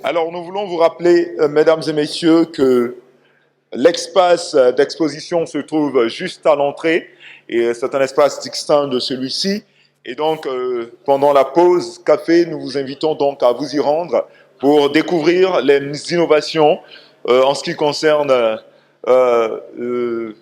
Alors, nous voulons vous rappeler, mesdames et messieurs, que l'espace d'exposition se trouve juste à l'entrée et c'est un espace distinct de celui-ci. Et donc, pendant la pause café, nous vous invitons donc à vous y rendre pour découvrir les innovations en ce qui concerne, comme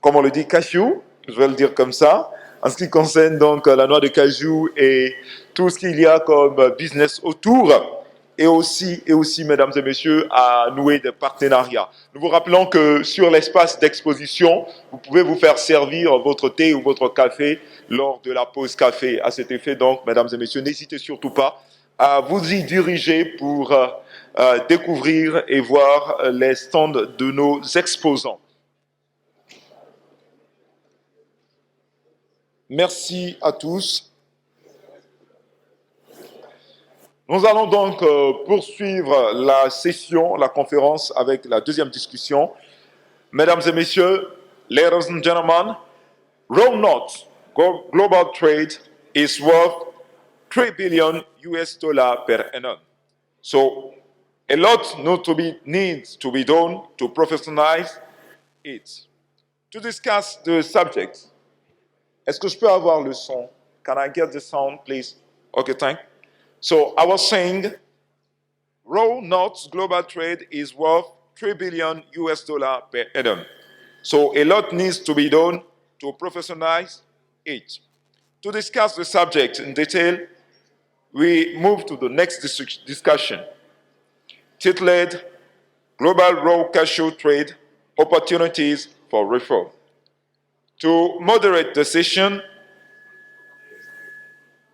on le dit, Cashew, je vais le dire comme ça, en ce qui concerne donc la noix de Cashew et tout ce qu'il y a comme business autour. Et aussi, mesdames et messieurs, à nouer des partenariats. Nous vous rappelons que sur l'espace d'exposition, vous pouvez vous faire servir votre thé ou votre café lors de la pause café. À cet effet, donc, mesdames et messieurs, n'hésitez surtout pas à vous y diriger pour découvrir et voir les stands de nos exposants. Merci à tous. Nous allons donc poursuivre la session, la conférence avec la deuxième discussion. Mesdames et messieurs, ladies and gentlemen, raw nuts global trade is worth 3 billion US dollar per annum. So a lot needs to be done to professionalize it. To discuss the subject, est-ce que je peux avoir le son? Can I get the sound, please? Okay, thank you. So I was saying, raw nuts global trade is worth 3 billion US dollar per annum. So a lot needs to be done to professionalize it. To discuss the subject in detail, we move to the next discussion, titled Global Raw Cashew Trade Opportunities for Reform. To moderate the session,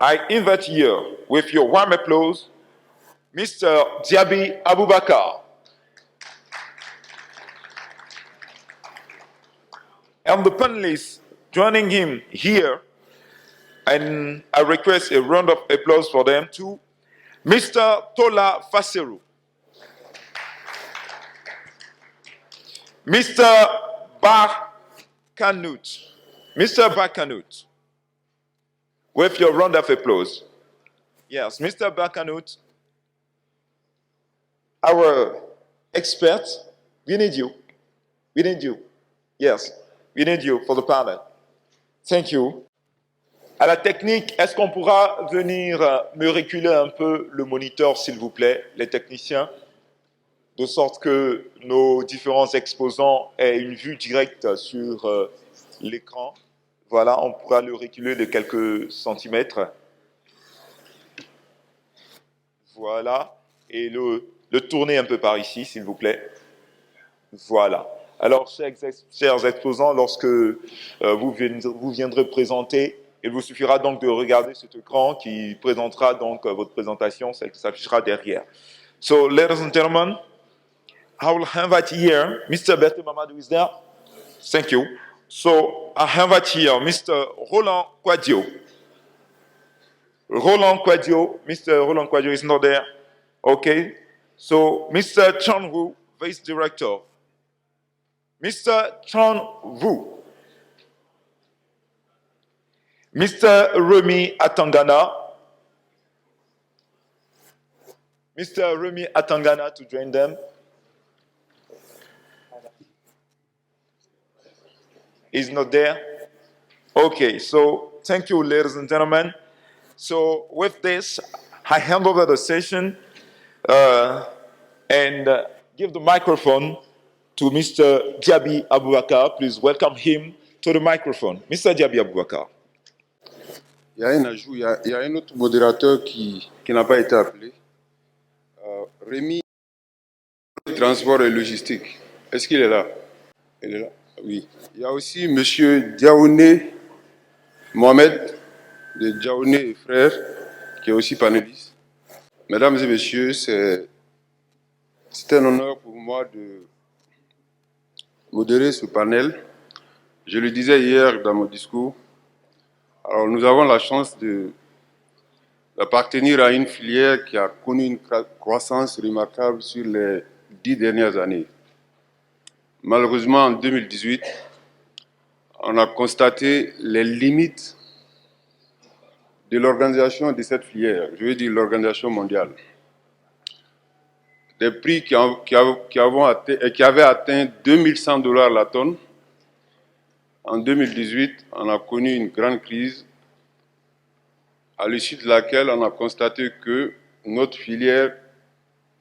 I invite you, with your warm applause, Mr. Diaby Aboubacar. And the panelists joining him here, and I request a round of applause for them too, Mr. Tola Faseru, Mr. Barkanut, Mr. Barkanut, with your round of applause. Yes, Mr. Barkanut, our expert, we need you. We need you. Yes, we need you for the panel. Thank you. À la technique, est-ce qu'on pourra venir me reculer un peu le moniteur, s'il vous plaît, les techniciens, de sorte que nos différents exposants aient une vue directe sur l'écran. Voilà, on pourra le reculer de quelques centimètres. Voilà, et le tourner un peu par ici, s'il vous plaît. Voilà. Alors, chers exposants, lorsque vous viendrez présenter, il vous suffira donc de regarder cet écran qui présentera donc votre présentation, celle qui s'affichera derrière. So, ladies and gentlemen, I will invite here, Mr. Berthe Mamadou is there. Thank you. So, I invite here Mr. Roland Quadio. Mr. Roland Quadio is not there. Okay. So, Mr. Chan Wu, Vice Director. Mr. Chan Wu. Mr. Remy Atangana. Mr. Remy Atangana to join them. Is not there? Okay, so thank you, ladies and gentlemen. So with this, I hand over the session and give the microphone to Mr. Diaby Aboubacar. Please welcome him to the microphone. Mr. Diaby Aboubacar. Il y a un ajout, il y a un autre modérateur qui n'a pas été appelé. Rémi, transport et logistique. Est-ce qu'il est là? Il est là? Oui. Il y a aussi M. Diaoné Mohamed, de Diaoné et frères, qui est aussi panéliste. Mesdames et messieurs, c'est un honneur pour moi de modérer ce panel. Je le disais hier dans mon discours. Alors, nous avons la chance d'appartenir à une filière qui a connu une croissance remarquable sur les 10 dernières années. Malheureusement, en 2018, on a constaté les limites de l'organisation de cette filière, je veux dire l'organisation mondiale. des prix qui avaient atteint 2100 $ la tonne. En 2018, on a connu une grande crise à l'issue de laquelle on a constaté que notre filière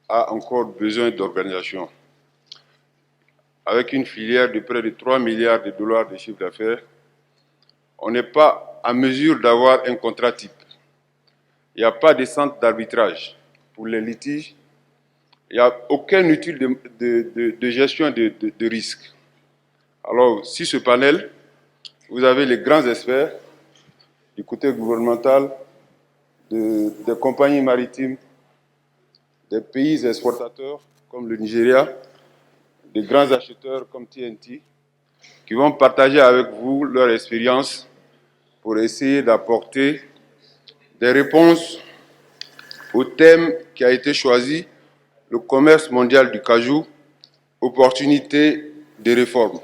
a encore besoin d'organisation. Avec une filière de près de 3 milliards de dollars de chiffre d'affaires, on n'est pas à mesure d'avoir un contrat type. Il n'y a pas de centre d'arbitrage pour les litiges. Il n'y a aucun outil de gestion de risque. Alors, sur ce panel, vous avez les grands experts du côté gouvernemental, des compagnies maritimes, des pays exportateurs comme le Nigeria, des grands acheteurs comme TNT, qui vont partager avec vous leur expérience pour essayer d'apporter des réponses au thème qui a été choisi, le commerce mondial du cajou, opportunité de réforme.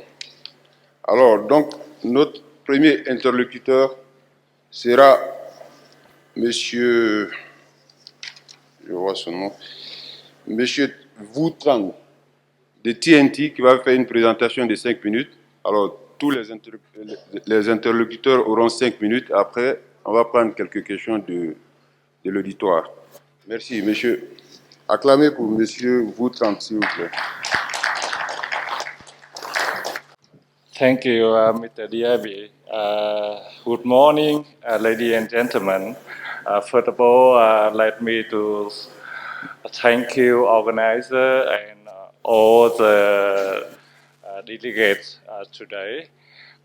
Alors, donc, notre premier interlocuteur sera Monsieur, je vois son nom, Monsieur Wu Trang de TNT qui va faire une présentation de 5 minutes. Alors, tous les interlocuteurs auront 5 minutes. Après, on va prendre quelques questions de l'auditoire. Merci, monsieur. Acclamez pour monsieur Wu Trang, s'il vous plaît. Thank you, Mr. Diaby. Good morning, ladies and gentlemen. First of all, let me to thank you, organizer, and all the delegates today.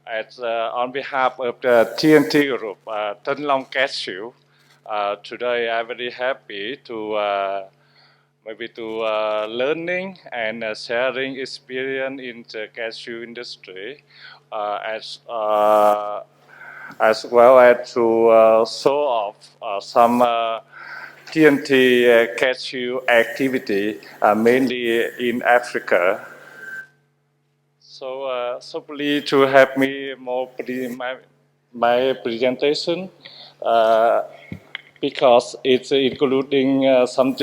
On behalf of the TNT Group, Tân Long Cashew, today I'm very happy to learning and sharing experience in the cashew industry, as well as to show off some TNT cashew activity, mainly in Africa. So please to have me more my presentation, because it's including some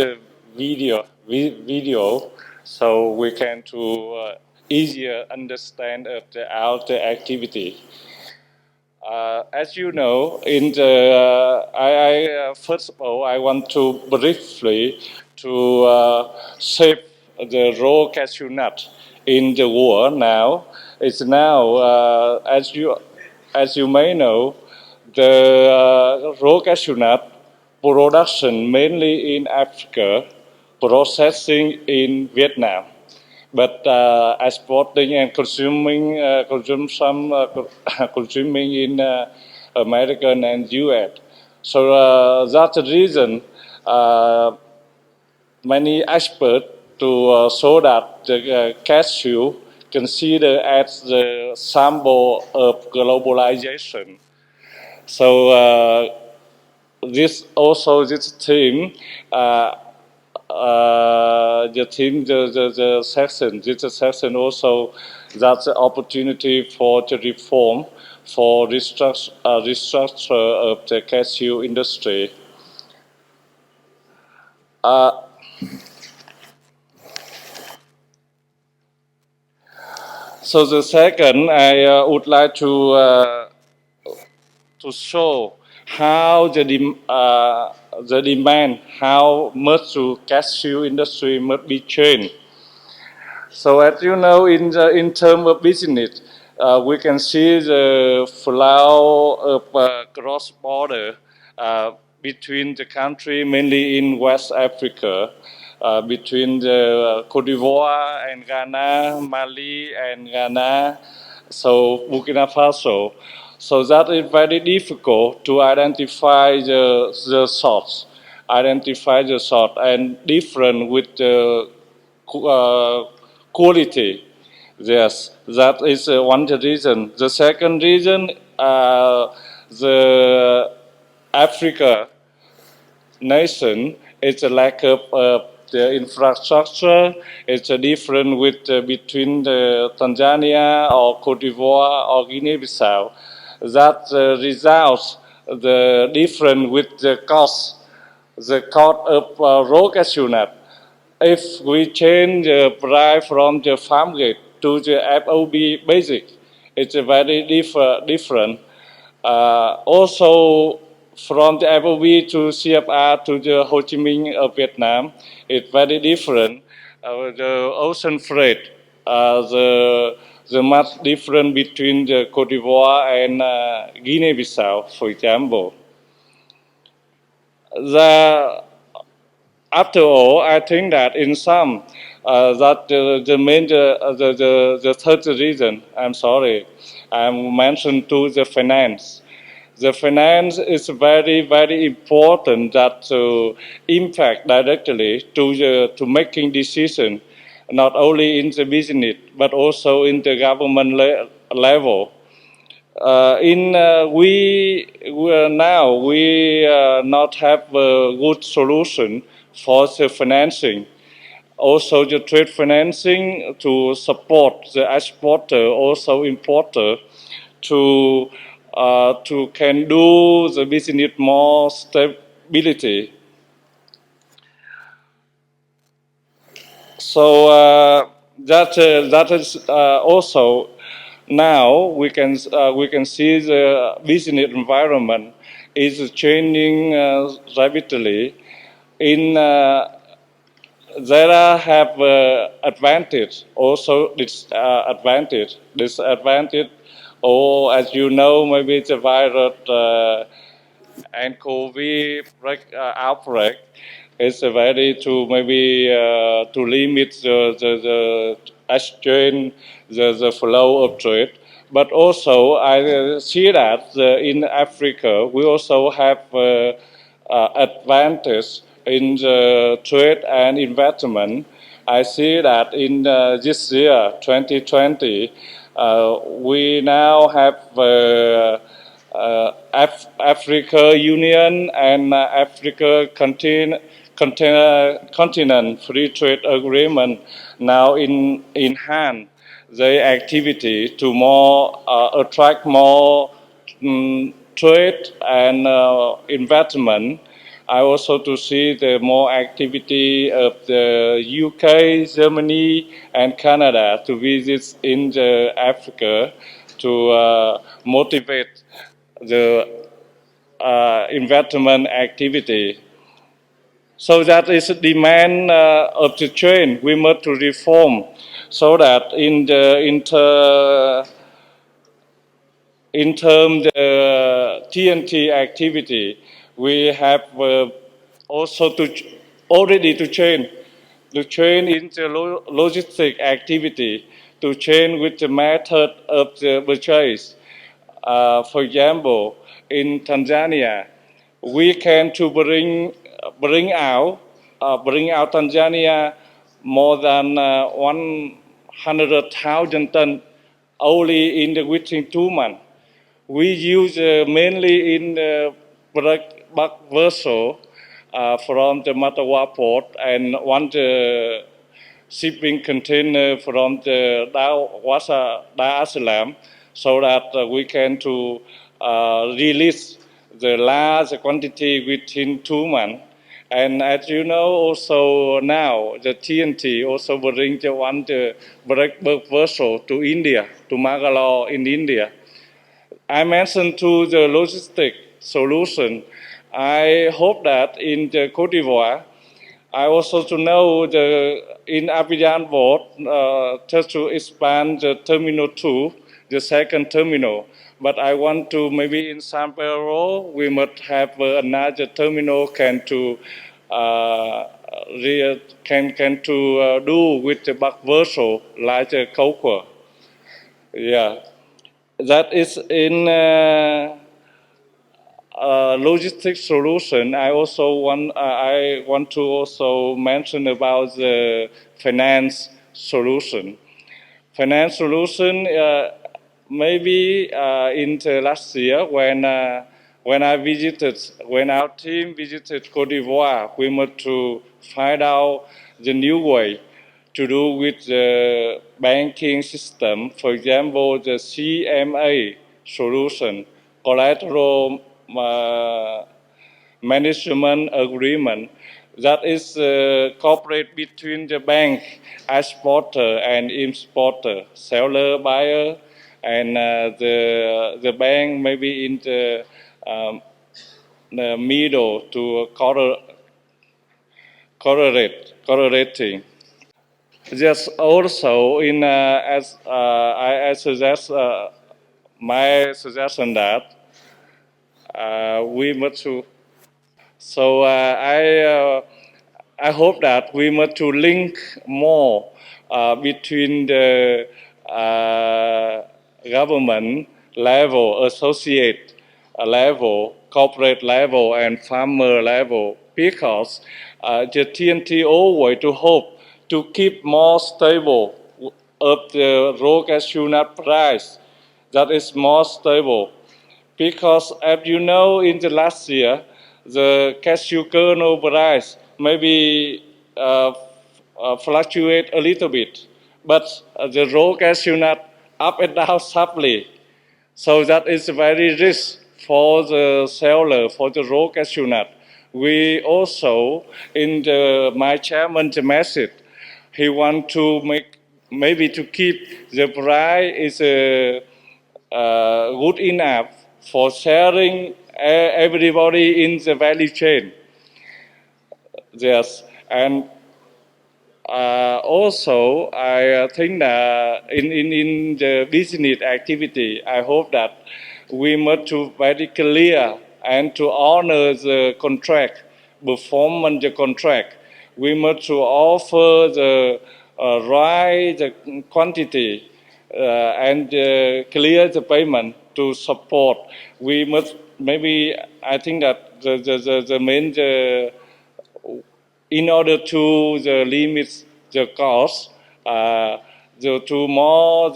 video, so we can to easier understand of the activity. As you know, in the first of all, I want to briefly to shape the raw cashew nut in the world now. It's now, as you may know, the raw cashew nut production mainly in Africa, processing in Vietnam, but exporting and consuming consuming in American and US. So that's the reason many experts to show that the cashew considered as the symbol of globalization. So this theme, the section, this section also, that's the opportunity for the reform, for restructure of the cashew industry. So the second, I would like to show how the demand, how much the cashew industry must be changed. So as you know, in terms of business, we can see the flow of cross-border between the country, mainly in West Africa, between the Côte d'Ivoire and Ghana, Mali and Ghana, so Burkina Faso. So that is very difficult to identify the source, and different with the quality. Yes, that is one reason. The second reason, the Africa nation, it's a lack of the infrastructure. It's a different with between Tanzania or Côte d'Ivoire or Guinea-Bissau. That results the difference with the cost of raw cashew nut. if we change the price from the farm gate to the FOB basic, it's a very different. Also, from the FOB to CFR to the Ho Chi Minh of Vietnam, it's very different. The ocean freight, the much different between the Cote d'Ivoire and Guinea-Bissau, for example. After all, I think that in some, that the third reason, I'm sorry, I mentioned to the finance. The finance is very important that to impact directly to making decision, not only in the business but also in the government level. We not have a good solution for the financing. Also, the trade financing to support the exporter, also importer, to can do the business more stability. So that is also now we can see the business environment is changing rapidly. There have advantage, also disadvantage. Disadvantage, or as you know, maybe the virus and COVID outbreak is very to maybe to limit the exchange, the flow of trade. But also, I see that in Africa, we also have advantage in the trade and investment. I see that in this year, 2020, we now have Africa Union and Africa Continent Free Trade Agreement now in hand their activity to more attract more trade and investment. I also to see the more activity of the UK, Germany, and Canada to visit in the Africa to motivate the investment activity. So that is a demand of the chain. We must to reform so that in the in terms the TNT activity, we have also already to change in the logistic activity, to change with the method of the purchase. For example, in Tanzania, we can to bring out Tanzania more than 100,000 tons only in within 2 months. We use mainly in the bulk vessel from the Matawa port and one shipping container from the Dar es Salaam, so that we can to release the large quantity within 2 months. And as you know, also now the TNT also bring the one bulk vessel to India, to Mangalore in India. I mentioned to the logistic solution. I hope that in the Cote d'Ivoire, I also to know in Abidjan port just to expand the terminal 2, the second terminal. But I want to maybe in San Pedro we must have another terminal can to do with the bulk vessel like the cocoa. Yeah, that is in. Logistics solution. I want to also mention about the finance solution. Finance solution, maybe in the last year when our team visited Cote d'Ivoire, we must to find out the new way to do with the banking system. For example, the CMA solution, collateral management agreement. That is cooperate between the bank, exporter and importer, seller, buyer, and the bank maybe in the middle to correlating. Just also in as I suggest my suggestion that we must to. So I hope that we must to link more between the government level, associate level, corporate level, and farmer level, because the TNTO way to hope to keep more stable of the raw cashew nut price that is more stable. Because as you know, in the last year, the cashew kernel price maybe fluctuate a little bit, but the raw cashew nut up and down sharply. So that is very risk for the seller, for the raw cashew nut. We also, in my chairman's message, he want to make, maybe to keep the price is good enough for sharing everybody in the value chain. Yes, and also, I think that in the business activity, I hope that we must to very clear and to honor the contract, performance the contract. We must to offer the right the quantity and clear the payment to support. We must maybe I think that the main in order to limit the cost, to more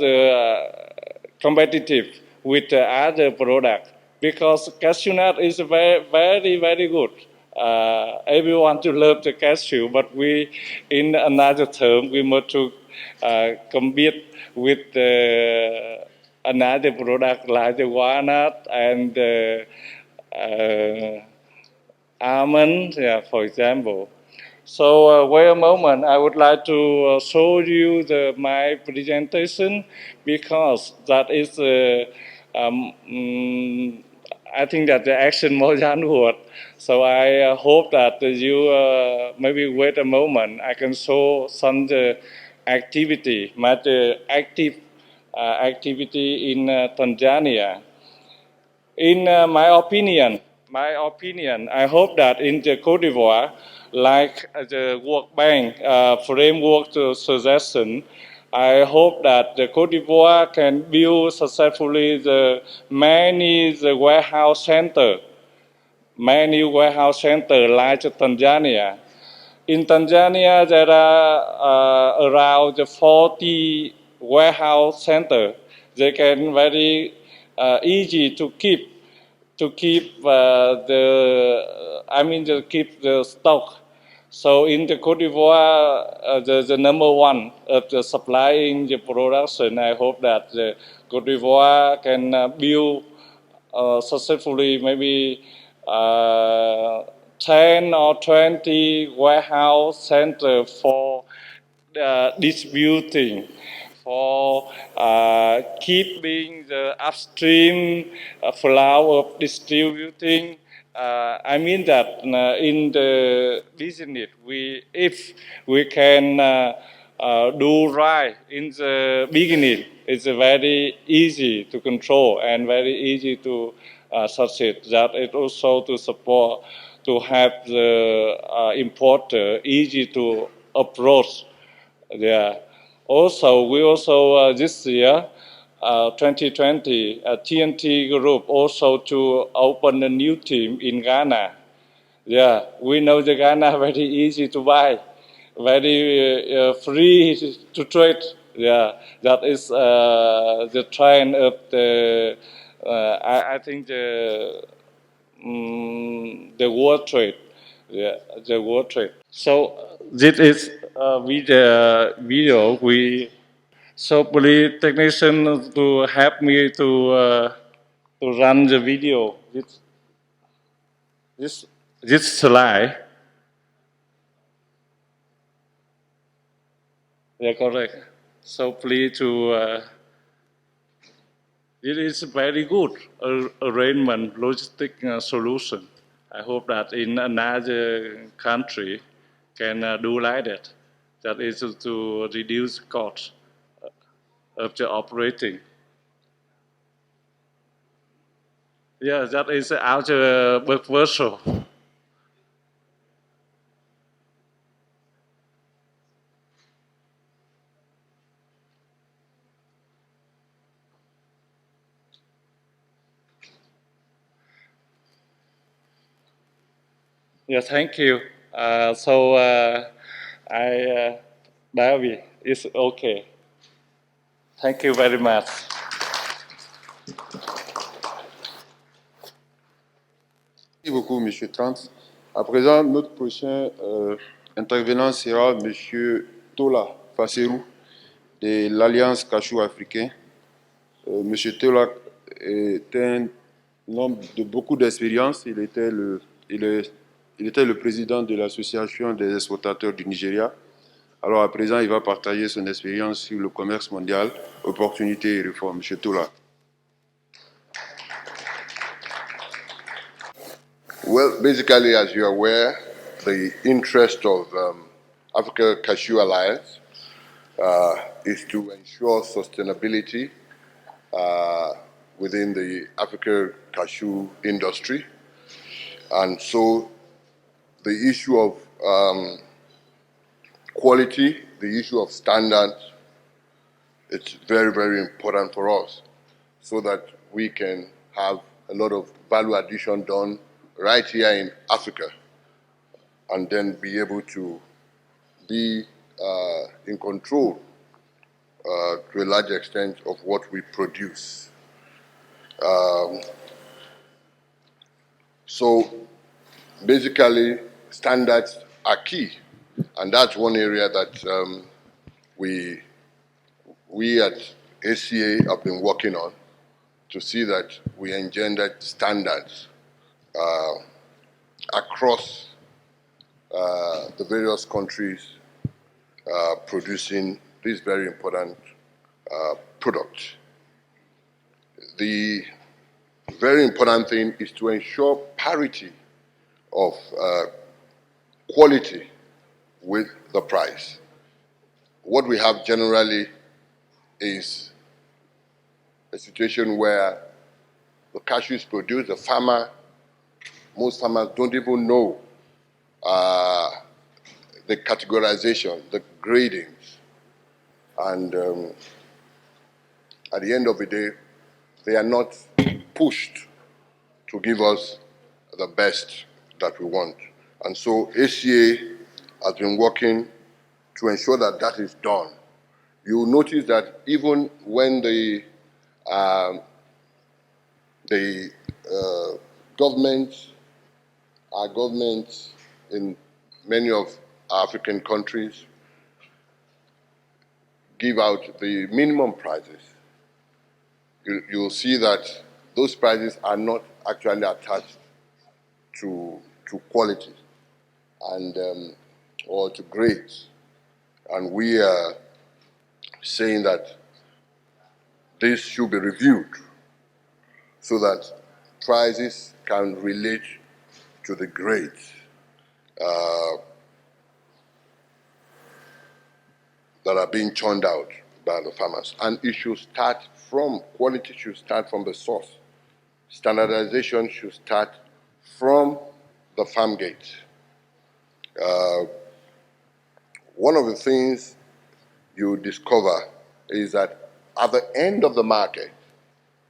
competitive with the other product. Because cashew nut is very good. Everyone to love the cashew, but we, in another term, we must to compete with another product like the walnut and almond, yeah, for example. So wait a moment, I would like to show you my presentation because that is, I think that the action more than word. So I hope that you maybe wait a moment, I can show some activity, my active activity in Tanzania. In my opinion, I hope that in the Cote d'Ivoire, like the World Bank framework suggestion, I hope that the Cote d'Ivoire can build successfully the many warehouse center like Tanzania. In Tanzania, there are around 40 warehouse center. They can very easy to keep to keep the stock. So in the Cote d'Ivoire, the number one of the supplying the production, I hope that the Cote d'Ivoire can build successfully maybe 10 or 20 warehouse center for distributing, for keeping the upstream flow of distributing. I mean that in the business, if we can do right in the beginning, it's very easy to control and very easy to succeed. That is also to support, to have the importer easy to approach. Yeah. Also, we also this year, 2020, TNT Group also to open a new team in Ghana. Yeah, we know the Ghana very easy to buy, very free to trade. Yeah, that is the trend of the. I think the world trade. Yeah, the world trade. So this is with the video. So please technician to help me to run the video. This slide. Yeah, correct. So please to, it is very good arrangement, logistic solution. I hope that in another country can do like that. That is to reduce cost of the operating. Yeah, that is our proposal. Yeah, thank you. Davi, it's okay. Thank you very much. Merci beaucoup, Monsieur Trant. À présent, notre prochain intervenant sera Monsieur Tola Fasserou de l'Alliance Cashew africain. Monsieur Tola est un homme de beaucoup d'expérience. Il était le président de l'Association des exportateurs du Nigeria. Alors à présent, il va partager son expérience sur le commerce mondial, opportunités et réformes. Monsieur Tola. Well, basically, as you're aware, the interest of Africa Cashew Alliance is to ensure sustainability within the Africa cashew industry. And so the issue of quality, the issue of standards, it's very, very important for us so that we can have a lot of value addition done right here in Africa and then be able to be in control to a large extent of what we produce. So basically, standards are key, and that's one area that we at ACA have been working on to see that we engendered standards across the various countries producing this very important product. The very important thing is to ensure parity of quality with the price. What we have generally is a situation where the cashew is produced, most farmers don't even know the categorization, the gradings. And at the end of the day, they are not pushed to give us the best that we want. And so ACA has been working to ensure that that is done. You will notice that even when the governments, our governments in many of African countries give out the minimum prices, you'll see that those prices are not actually attached to quality and or to grades. And we are saying that this should be reviewed so that prices can relate to the grades that are being churned out by the farmers. And it should start from, quality should start from the source. Standardization should start from the farm gate. One of the things you discover is that at the end of the market,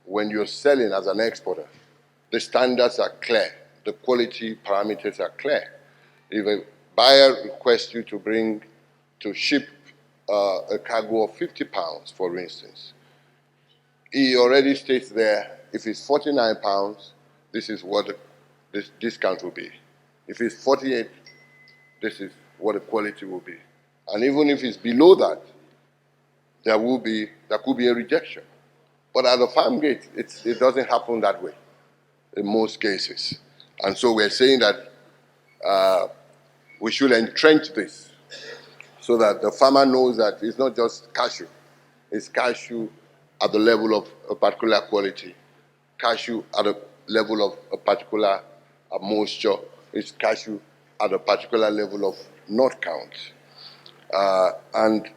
when you're selling as an exporter, the standards are clear, the quality parameters are clear. If a buyer requests you to ship a cargo of 50 pounds, for instance, he already states there, if it's 49 pounds, this is what this discount will be. If it's 48, this is what the quality will be. And even if it's below that, there could be a rejection. But at the farm gate, it doesn't happen that way in most cases. And so we're saying that we should entrench this so that the farmer knows that it's not just cashew. It's cashew at the level of a particular quality, cashew at a level of a particular moisture, it's cashew at a particular level of nut count. And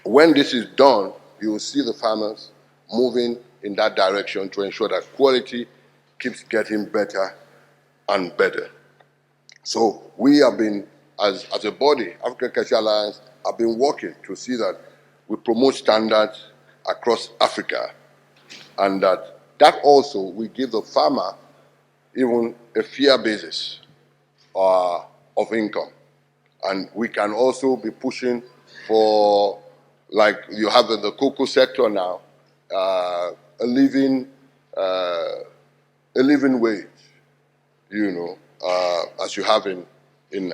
when this is done, you will see the farmers moving in that direction to ensure that quality keeps getting better and better. So we have been, as a body, African Cashew Alliance, have been working to see that we promote standards across Africa, and that also we give the farmer even a fair basis of income. And we can also be pushing for, like you have in the cocoa sector now, a living wage, you know, as you have in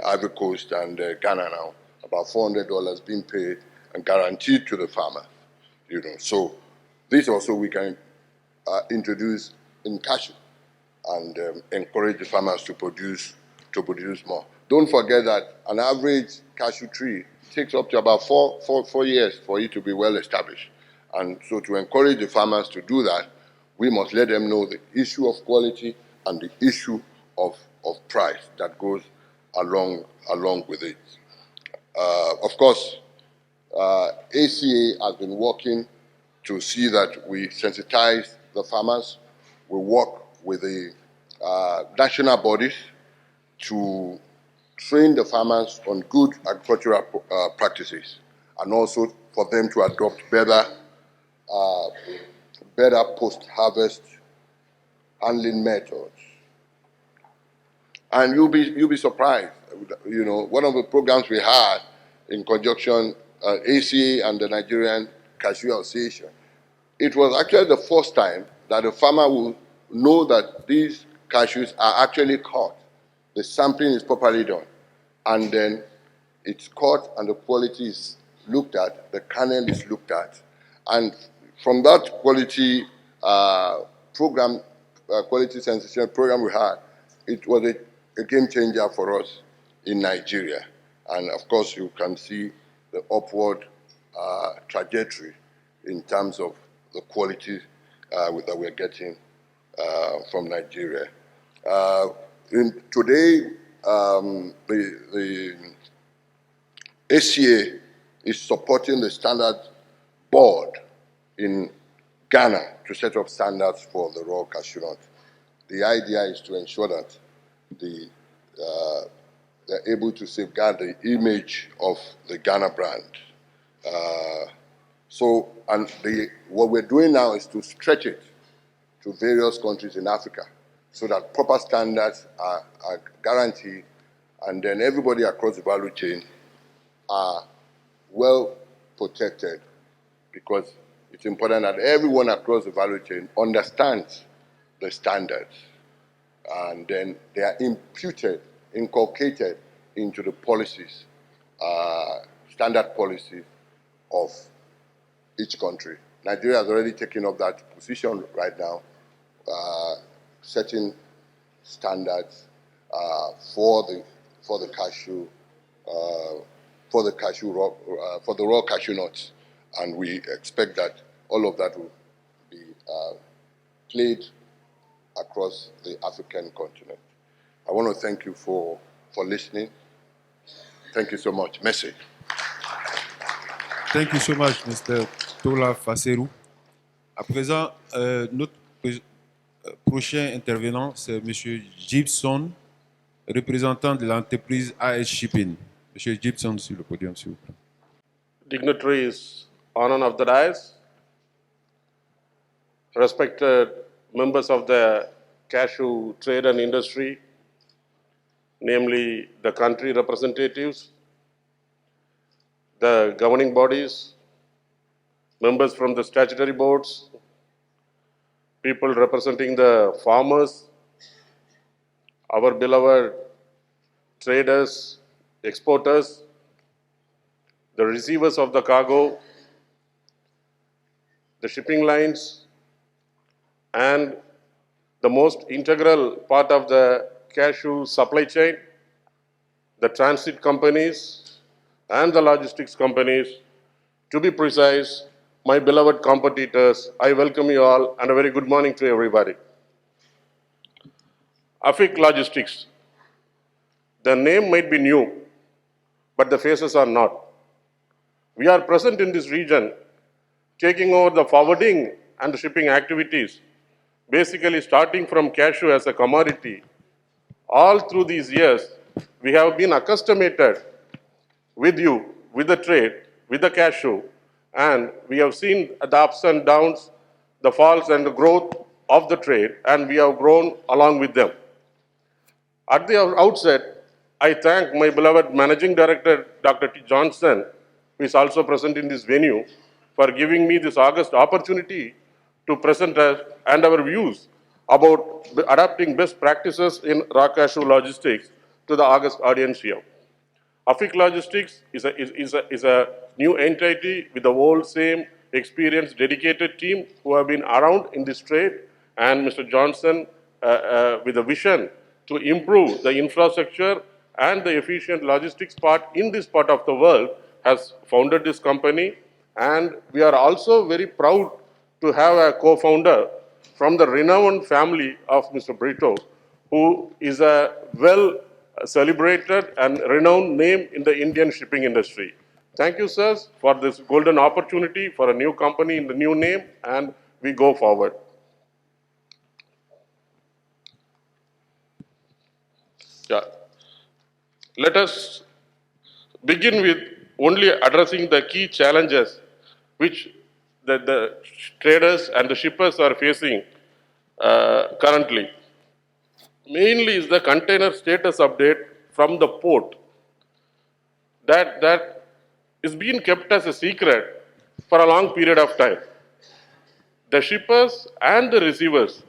Ivory Coast and Ghana now, about $400 being paid and guaranteed to the farmer, you know. So this also we can introduce in cashew and encourage the farmers to produce more. Don't forget that an average cashew tree takes up to about four years for it to be well established. And so to encourage the farmers to do that, we must let them know the issue of quality and the issue of price that goes along with it. Of course, ACA has been working to see that we sensitize the farmers. We work with the national bodies to train the farmers on good agricultural practices, and also for them to adopt better post-harvest handling methods. And you'll be surprised. You know, one of the programs we had in conjunction, ACA and the Nigerian Cashew Association, it was actually the first time that a farmer will know that these cashews are actually caught. The sampling is properly done, and then it's caught and the quality is looked at, the kernel is looked at, and from that quality program, quality sensation program we had, it was a game changer for us in Nigeria. And of course, you can see the upward trajectory in terms of the quality that we're getting from Nigeria. Today, the ACA is supporting the standard board in Ghana to set up standards for the raw cashew nut. The idea is to ensure that they're able to safeguard the image of the Ghana brand. What we're doing now is to stretch it to various countries in Africa so that proper standards are guaranteed, and then everybody across the value chain are well protected, because it's important that everyone across the value chain understands the standards, and then they are inculcated into the policies, standard policies of each country. Nigeria has already taken up that position right now, setting standards for the cashew for the raw cashew nuts, and we expect that all of that will be played across the African continent. I want to thank you for listening. Thank you so much. Merci. Thank you so much, Mr. Tola Faserou. À présent, notre prochain intervenant, c'est M. Gibson, représentant de l'entreprise AS Shipping. M. Gibson, sur le podium, s'il vous plaît. Dignitaries on and off the dais, respected members of the cashew trade and industry, namely the country representatives, the governing bodies, members from the statutory boards, people representing the farmers, our beloved traders, exporters, the receivers of the cargo, the shipping lines, and the most integral part of the cashew supply chain, the transit companies, and the logistics companies. To be precise, my beloved competitors, I welcome you all and a very good morning to everybody. Afik Logistics. The name might be new, but the faces are not. We are present in this region, taking over the forwarding and the shipping activities, basically starting from cashew as a commodity. All through these years, we have been accustomed with you, with the trade, with the cashew, and we have seen the ups and downs, the falls and the growth of the trade, and we have grown along with them. At the outset, I thank my beloved Managing Director, Dr. T. Johnson, who is also present in this venue, for giving me this August opportunity to present us and our views about adapting best practices in raw cashew logistics to the August audience here. Afik Logistics is a new entity with the whole same experienced, dedicated team who have been around in this trade, and Mr. Johnson with a vision to improve the infrastructure and the efficient logistics part in this part of the world has founded this company. And we are also very proud to have a co-founder from the renowned family of Mr. Brito, who is a well celebrated and renowned name in the Indian shipping industry. Thank you, sirs, for this golden opportunity for a new company in the new name, and we go forward. Yeah. Let us begin with only addressing the key challenges which the traders and the shippers are facing currently. Mainly is the container status update from the port that is being kept as a secret for a long period of time. The shippers and the receivers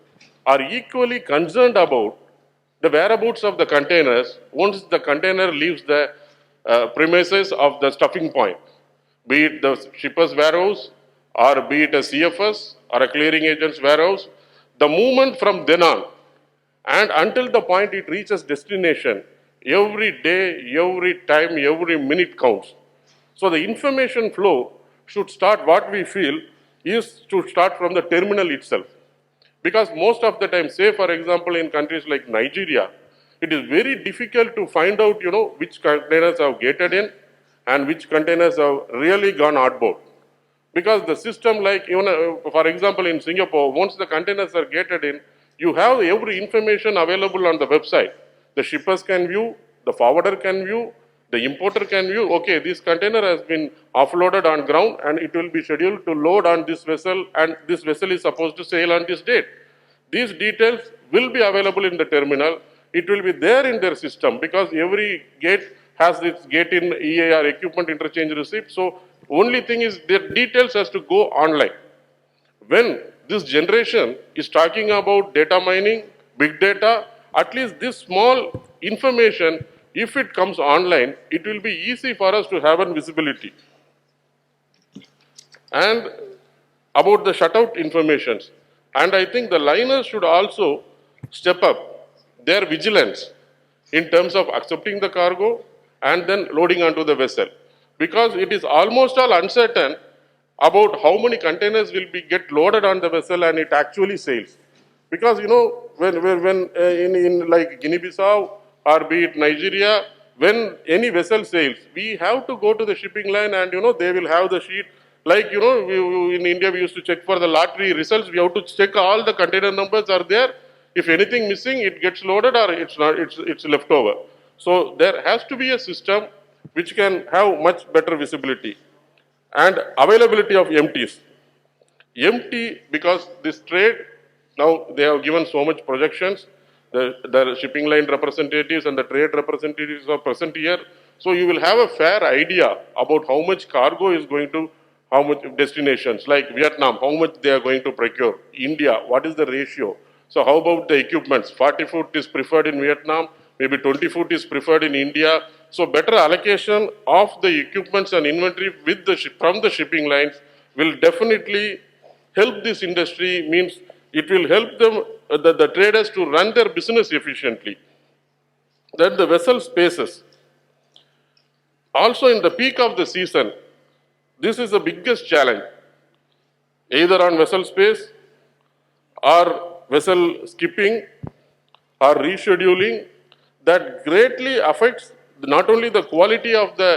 are equally concerned about the whereabouts of the containers once the container leaves the premises of the stuffing point, be it the shipper's warehouse or be it a CFS or a clearing agent's warehouse. The movement from then on and until the point it reaches destination, every day, every time, every minute counts. So the information flow should start, what we feel is to start from the terminal itself. Because most of the time, say for example in countries like Nigeria, it is very difficult to find out, which containers have gated in and which containers have really gone outbound. Because the system, like even for example in Singapore, once the containers are gated in, you have every information available on the website. The shippers can view, the forwarder can view, the importer can view, okay, this container has been offloaded on ground and it will be scheduled to load on this vessel and this vessel is supposed to sail on this date. These details will be available in the terminal. It will be there in their system because every gate has its gate in EAR, equipment interchange receipt. So only thing is their details has to go online. When this generation is talking about data mining, big data, at least this small information, if it comes online, it will be easy for us to have a visibility. And about the shutout informations. And I think the liners should also step up their vigilance in terms of accepting the cargo and then loading onto the vessel. Because it is almost all uncertain about how many containers will be get loaded on the vessel and it actually sails. Because when in like Guinea-Bissau or be it Nigeria, when any vessel sails, we have to go to the shipping line and they will have the sheet. Like in India we used to check for the lottery results. We have to check all the container numbers are there. If anything missing, it gets loaded or it's not. It's left over. So there has to be a system which can have much better visibility and availability of empties. Empty because this trade, now they have given so much projections, the shipping line representatives and the trade representatives are present here. So you will have a fair idea about how much cargo is going to, how much destinations, like Vietnam, how much they are going to procure. India, what is the ratio? So how about the equipments? 40 foot is preferred in Vietnam, maybe 20 foot is preferred in India. So better allocation of the equipments and inventory with from the shipping lines will definitely help this industry, means it will help them, the traders to run their business efficiently. Then the vessel spaces. Also in the peak of the season, this is the biggest challenge, either on vessel space or vessel skipping or rescheduling, that greatly affects not only the quality of the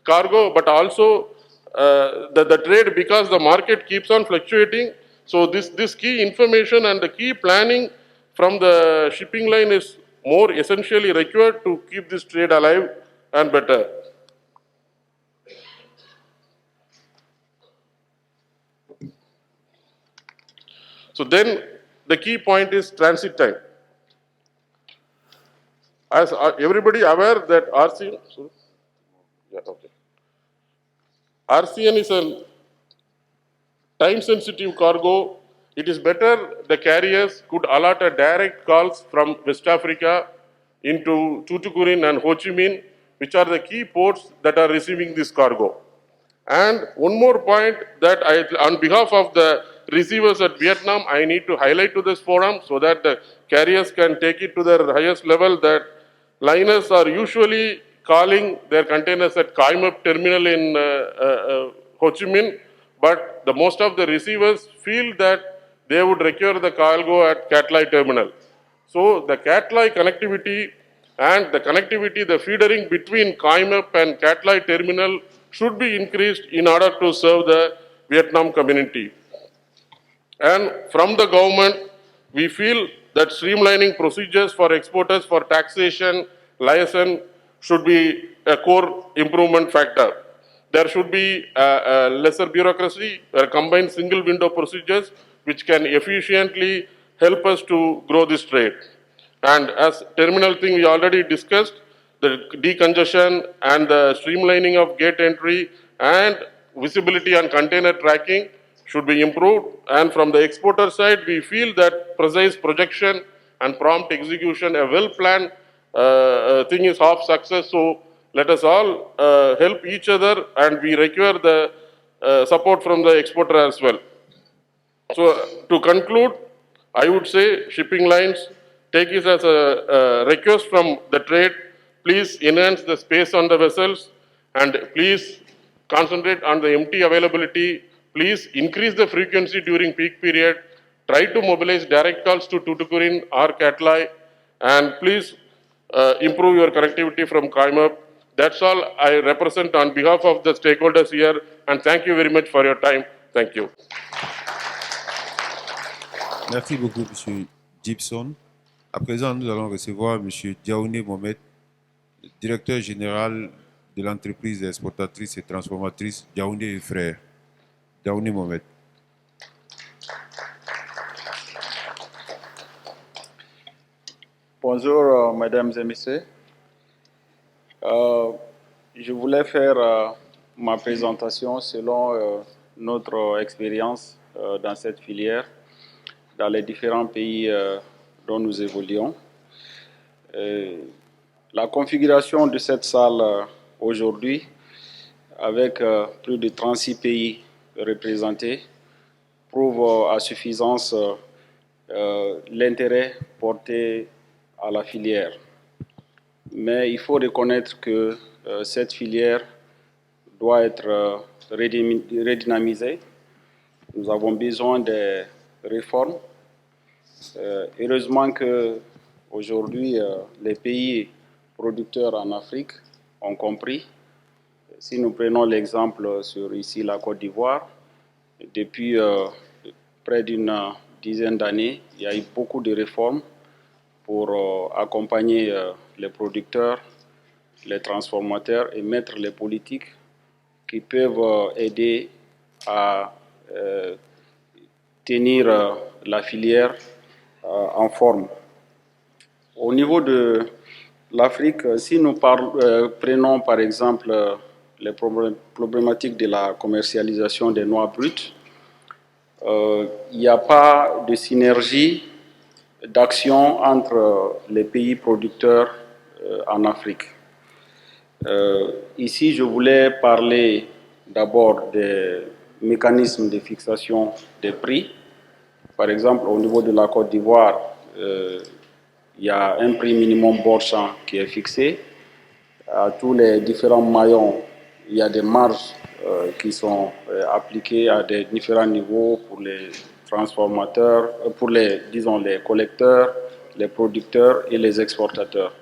cargo but also the trade, because the market keeps on fluctuating. So this key information and the key planning from the shipping line is more essentially required to keep this trade alive and better. So then the key point is transit time. As everybody aware that RCN, sorry? Yeah, okay. RCN is a time-sensitive cargo. It is better the carriers could allot a direct calls from West Africa into Tuticorin and Ho Chi Minh, which are the key ports that are receiving this cargo. And one more point that on behalf of the receivers at Vietnam, I need to highlight to this forum so that the carriers can take it to their highest level, that liners are usually calling their containers at Kai Mup terminal in Ho Chi Minh, but the most of the receivers feel that they would require the cargo at Cat Lai terminal. So the Cat Lai connectivity and the connectivity, the feedering between Kai Mup and Cat Lai terminal should be increased in order to serve the Vietnam community. And from the government, we feel that streamlining procedures for exporters for taxation, license should be a core improvement factor. There should be a lesser bureaucracy, combined single window procedures, which can efficiently help us to grow this trade. And as terminal thing we already discussed, the decongestion and the streamlining of gate entry and visibility and container tracking should be improved. And from the exporter side, we feel that precise projection and prompt execution, a well-planned thing is half success. So let us all help each other, and we require the support from the exporter as well. So to conclude, I would say shipping lines, take this as a request from the trade. Please enhance the space on the vessels, and please concentrate on the empty availability. Please increase the frequency during peak period. Try to mobilize direct calls to Tuticorin or Cat Lai, and please improve your connectivity from Kaimap. That's all I represent on behalf of the stakeholders here, and thank you very much for your time. Thank you. Merci beaucoup, M. Gibson. À présent, nous allons recevoir M. Diaby Mohamed, directeur général de l'entreprise exportatrice et transformatrice Diaby et Frères. Diaby Mohamed. Bonjour, mesdames et messieurs. Je voulais faire ma présentation selon notre expérience dans cette filière, dans les différents pays dont nous évoluons. La configuration de cette salle aujourd'hui, avec plus de 36 pays représentés, prouve à suffisance l'intérêt porté à la filière. Mais il faut reconnaître que cette filière doit être redynamisée. Nous avons besoin de réformes. Heureusement qu'aujourd'hui, les pays producteurs en Afrique ont compris. Si nous prenons l'exemple sur ici la Côte d'Ivoire, depuis près d'une dizaine d'années, il y a eu beaucoup de réformes pour accompagner les producteurs, les transformateurs et mettre les politiques qui peuvent aider à tenir la filière en forme. Au niveau de l'Afrique, si nous prenons par exemple les problématiques de la commercialisation des noix brutes, il n'y a pas de synergie d'action entre les pays producteurs en Afrique. Ici, je voulais parler d'abord des mécanismes de fixation des prix. Par exemple, au niveau de la Côte d'Ivoire, il y a un prix minimum borchant qui est fixé. à tous les différents maillons, il y a des marges qui sont appliquées à des différents niveaux pour les transformateurs, pour les, disons, les collecteurs, les producteurs et les exportateurs.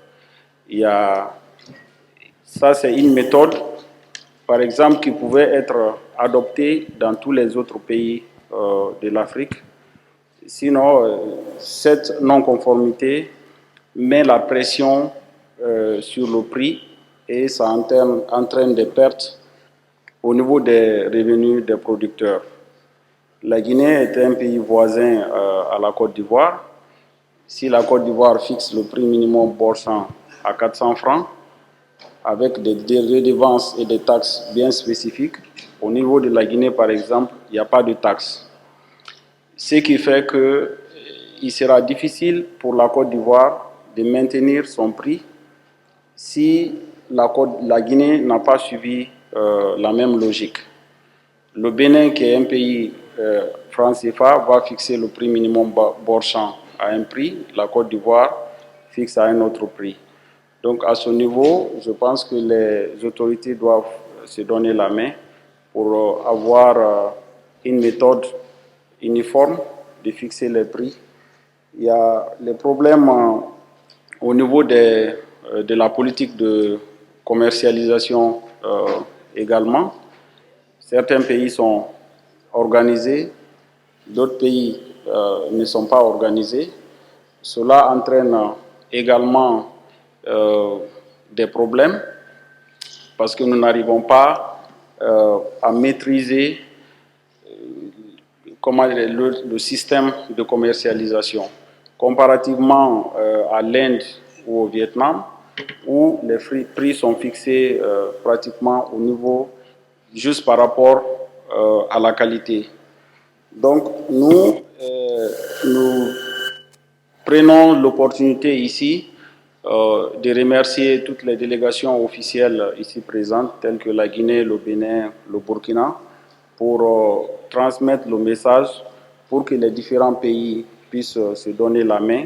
Ça, c'est une méthode, par exemple, qui pouvait être adoptée dans tous les autres pays de l'Afrique. Sinon, cette non-conformité met la pression sur le prix et ça entraîne des pertes au niveau des revenus des producteurs. La Guinée est un pays voisin à la Côte d'Ivoire. Si la Côte d'Ivoire fixe le prix minimum boursier à 400 francs, avec des redevances et des taxes bien spécifiques, au niveau de la Guinée, par exemple, il n'y a pas de taxes. Ce qui fait qu'il sera difficile pour la Côte d'Ivoire de maintenir son prix si la Guinée n'a pas suivi la même logique. Le Bénin, qui est un pays franc CFA, va fixer le prix minimum boursier à un prix, la Côte d'Ivoire fixe à un autre prix. Donc à ce niveau, je pense que les autorités doivent se donner la main pour avoir une méthode uniforme de fixer les prix. Il y a les problèmes au niveau de la politique de commercialisation également. Certains pays sont organisés, d'autres pays ne sont pas organisés. Cela entraîne également des problèmes parce que nous n'arrivons pas à maîtriser le système de commercialisation. Comparativement à l'Inde ou au Vietnam, où les prix sont fixés pratiquement au niveau juste par rapport à la qualité. Donc nous prenons l'opportunité ici de remercier toutes les délégations officielles ici présentes, telles que la Guinée, le Bénin, le Burkina, pour transmettre le message pour que les différents pays puissent se donner la main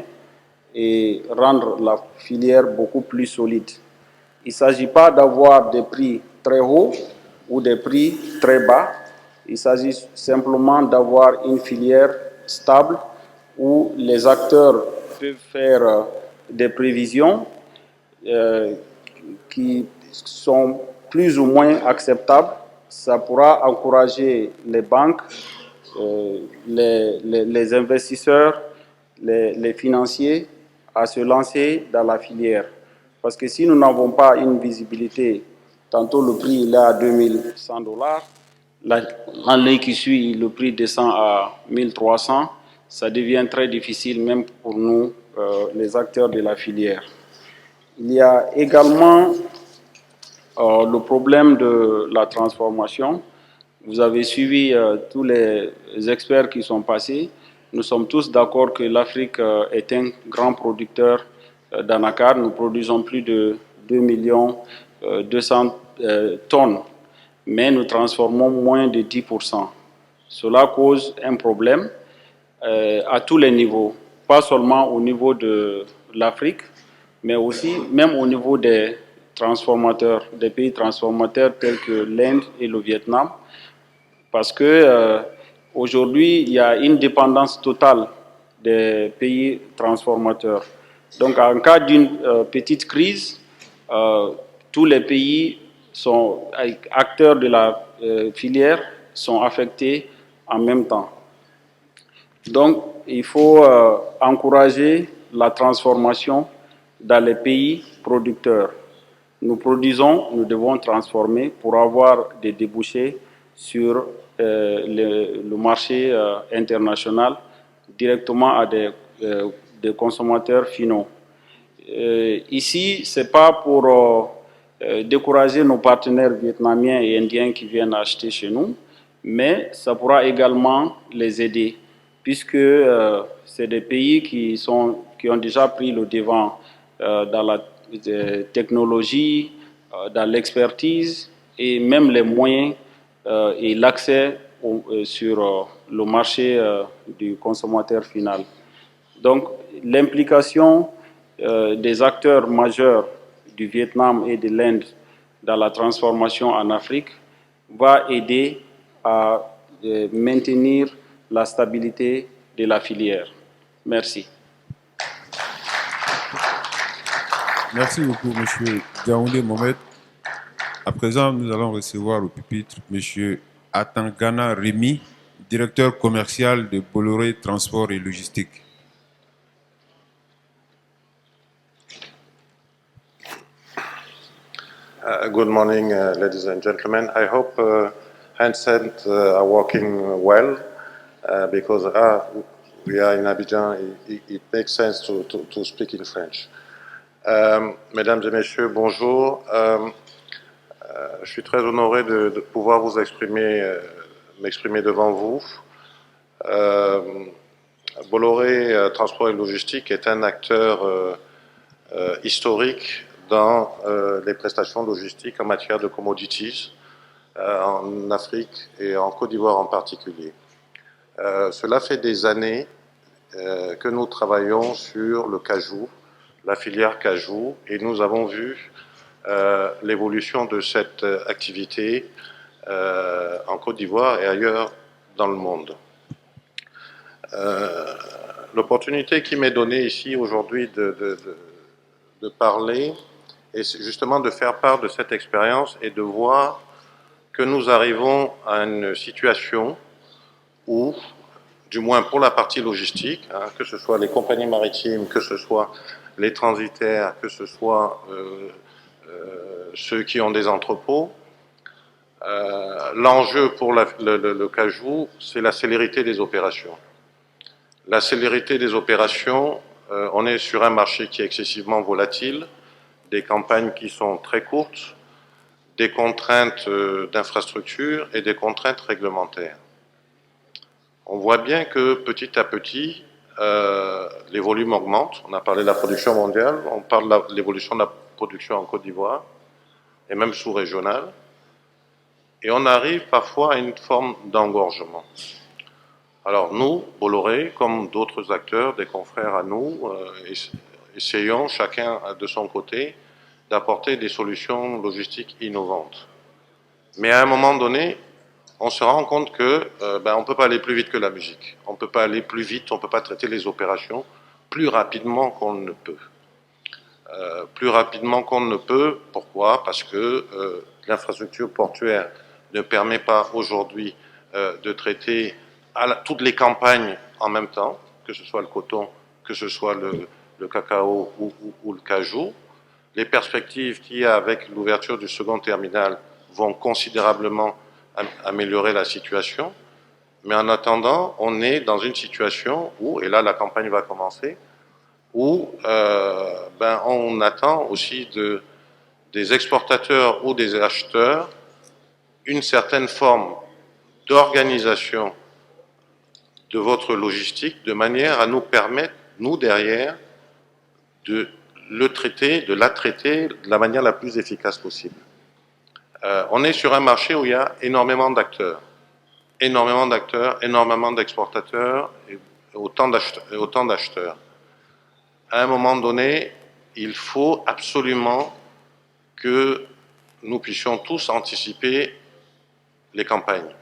et rendre la filière beaucoup plus solide. Il ne s'agit pas d'avoir des prix très hauts ou des prix très bas. Il s'agit simplement d'avoir une filière stable où les acteurs peuvent faire des prévisions qui sont plus ou moins acceptables. Ça pourra encourager les banques, les investisseurs, les financiers à se lancer dans la filière. Parce que si nous n'avons pas une visibilité, tantôt le prix il est à $2100, l'année qui suit le prix descend à 1300, ça devient très difficile même pour nous, les acteurs de la filière. Il y a également le problème de la transformation. Vous avez suivi tous les experts qui sont passés. Nous sommes tous d'accord que l'Afrique est un grand producteur d'anacarde. Nous produisons plus de 2,2 millions tonnes, mais nous transformons moins de 10%. Cela cause un problème à tous les niveaux, pas seulement au niveau de l'Afrique, mais aussi même au niveau des transformateurs, des pays transformateurs tels que l'Inde et le Vietnam, parce que aujourd'hui, il y a une dépendance totale des pays transformateurs. Donc, en cas d'une petite crise, tous les pays sont acteurs de la filière sont affectés en même temps. Donc, il faut encourager la transformation dans les pays producteurs. Nous produisons, nous devons transformer pour avoir des débouchés sur le marché international directement à des consommateurs finaux. Ici, ce n'est pas pour décourager nos partenaires vietnamiens et indiens qui viennent acheter chez nous, mais ça pourra également les aider, puisque c'est des pays qui ont déjà pris le devant dans la technologie, dans l'expertise et même les moyens et l'accès sur le marché du consommateur final. Donc, l'implication des acteurs majeurs du Vietnam et de l'Inde dans la transformation en Afrique va aider à maintenir la stabilité de la filière. Merci. Merci beaucoup, M. Diaoundé Mohamed. À présent, nous allons recevoir au pupitre M. Atangana Rémi, directeur commercial de Bolloré Transport et Logistique. Good morning, ladies and gentlemen. I hope handsets are working well because we are in Abidjan. It makes sense to speak in French. Mesdames et messieurs, bonjour. Je suis très honoré de pouvoir vous m'exprimer devant vous. Bolloré Transport et Logistique est un acteur historique dans les prestations logistiques en matière de commodities en Afrique et en Côte d'Ivoire en particulier. Cela fait des années que nous travaillons sur le Cashew, la filière Cashew, et nous avons vu l'évolution de cette activité en Côte d'Ivoire et ailleurs dans le monde. L'opportunité qui m'est donnée ici aujourd'hui de parler et justement de faire part de cette expérience et de voir que nous arrivons à une situation où, du moins pour la partie logistique, que ce soit les compagnies maritimes, que ce soit les transitaires, que ce soit ceux qui ont des entrepôts, l'enjeu pour le Cashew, c'est la célérité des opérations. La célérité des opérations, on est sur un marché qui est excessivement volatile, des campagnes qui sont très courtes, des contraintes d'infrastructure et des contraintes réglementaires. On voit bien que petit à petit, les volumes augmentent. On a parlé de la production mondiale, on parle de l'évolution de la production en Côte d'Ivoire, et même sous-régionale. Et on arrive parfois à une forme d'engorgement. Alors nous, Bolloré, comme d'autres acteurs, des confrères à nous, essayons chacun de son côté d'apporter des solutions logistiques innovantes. Mais à un moment donné, on se rend compte que on ne peut pas aller plus vite que la musique. On ne peut pas aller plus vite, on ne peut pas traiter les opérations plus rapidement qu'on ne peut. Plus rapidement qu'on ne peut, pourquoi? Parce que l'infrastructure portuaire ne permet pas aujourd'hui de traiter toutes les campagnes en même temps, que ce soit le coton, que ce soit le cacao ou le cajou. Les perspectives qu'il y a avec l'ouverture du second terminal vont considérablement améliorer la situation. Mais en attendant, on est dans une situation où, et là la campagne va commencer, où on attend aussi des exportateurs ou des acheteurs une certaine forme d'organisation de votre logistique de manière à nous permettre, nous derrière, de la traiter de la manière la plus efficace possible. On est sur un marché où il y a énormément d'acteurs, énormément d'exportateurs et autant d'acheteurs. À un moment donné, il faut absolument que nous puissions tous anticiper les campagnes.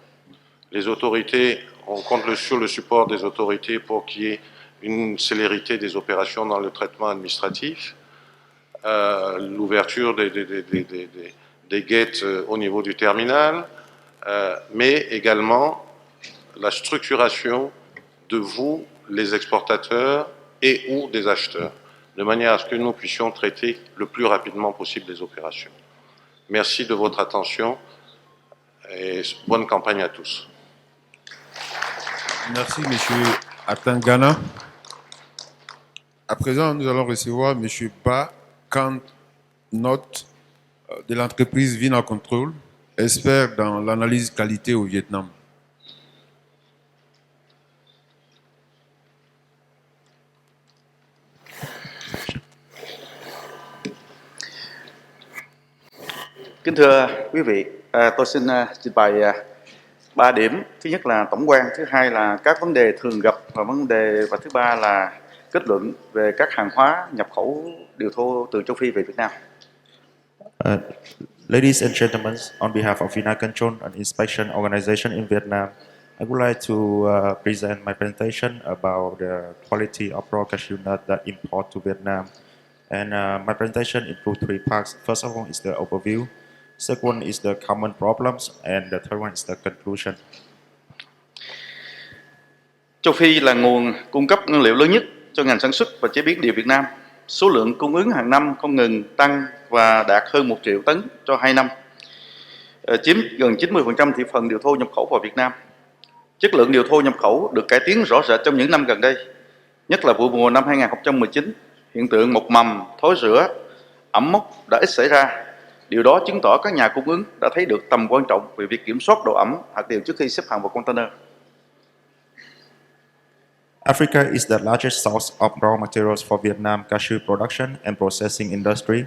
Les autorités, on compte sur le support des autorités pour qu'il y ait une célérité des opérations dans le traitement administratif, l'ouverture des gates au niveau du terminal, mais également la structuration de vous, les exportateurs et ou des acheteurs, de manière à ce que nous puissions traiter le plus rapidement possible les opérations. Merci de votre attention et bonne campagne à tous. Merci, M. Atangana. À présent, nous allons recevoir M. Ba Kant Not de l'entreprise Vina Control, expert dans l'analyse qualité au Vietnam. Kính thưa quý vị, tôi xin trình bày 3 điểm. Thứ nhất là tổng quan, thứ hai là các vấn đề thường gặp và thứ ba là kết luận về các hàng hóa nhập khẩu điều thô từ châu Phi về Việt Nam. Uh, Ladies and gentlemen, on behalf of Vinacontrol, an inspection organization in Vietnam, I would like to present my presentation about the quality of raw cashew nut that import to Vietnam. And my presentation includes three parts. First of all is the overview. Second one is the common problems, and the third one is the conclusion. Châu Phi là nguồn cung cấp nguyên liệu lớn nhất cho ngành sản xuất và chế biến điều Việt Nam. Số lượng cung ứng hàng năm không ngừng tăng và đạt hơn 1 triệu tấn cho 2 năm, chiếm gần 90% thị phần điều thô nhập khẩu vào Việt Nam. Chất lượng điều thô nhập khẩu được cải tiến rõ rệt trong những năm gần đây, nhất là vụ mùa năm 2019, hiện tượng mọc mầm, thối rữa, ẩm mốc đã ít xảy ra. Điều đó chứng tỏ các nhà cung ứng đã thấy được tầm quan trọng về việc kiểm soát độ ẩm hạt điều trước khi xếp hàng vào container. Africa is the largest source of raw materials for Vietnam cashew production and processing industry.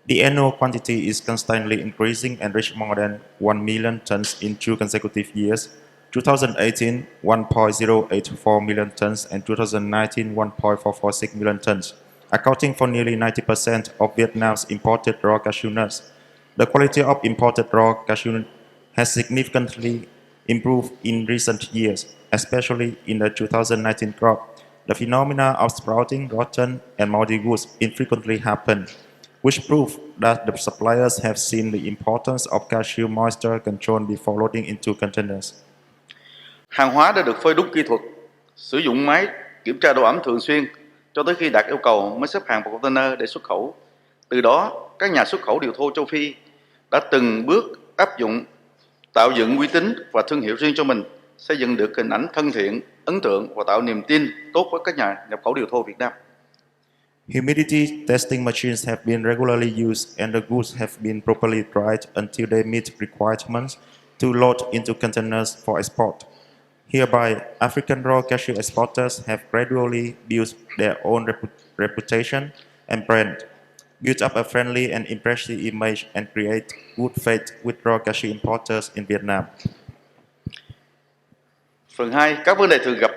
The annual quantity is constantly increasing and reached more than 1 million tons in 2 consecutive years. 2018, 1.084 million tons, and 2019, 1.446 million tons, accounting for nearly 90% of Vietnam's imported raw cashew nuts. The quality of imported raw cashew nuts has significantly improved in recent years, especially in the 2019 crop. The phenomena of sprouting, rotten, and moldy goods infrequently happen, which prove that the suppliers have seen the importance of cashew moisture control before loading into containers. Hàng hóa đã được phơi đúng kỹ thuật, sử dụng máy kiểm tra độ ẩm thường xuyên cho tới khi đạt yêu cầu mới xếp hàng vào container để xuất khẩu. Từ đó, các nhà xuất khẩu điều thô châu Phi đã từng bước áp dụng tạo dựng uy tín và thương hiệu riêng cho mình, xây dựng được hình ảnh thân thiện, ấn tượng và tạo niềm tin tốt với các nhà nhập khẩu điều thô Việt Nam. Humidity testing machines have been regularly used and the goods have been properly dried until they meet requirements to load into containers for export. Hereby, African raw cashew exporters have gradually built their own reputation and brand, built up a friendly and impressive image, and create good faith with raw cashew importers in Vietnam. Phần 2, các vấn đề thường gặp.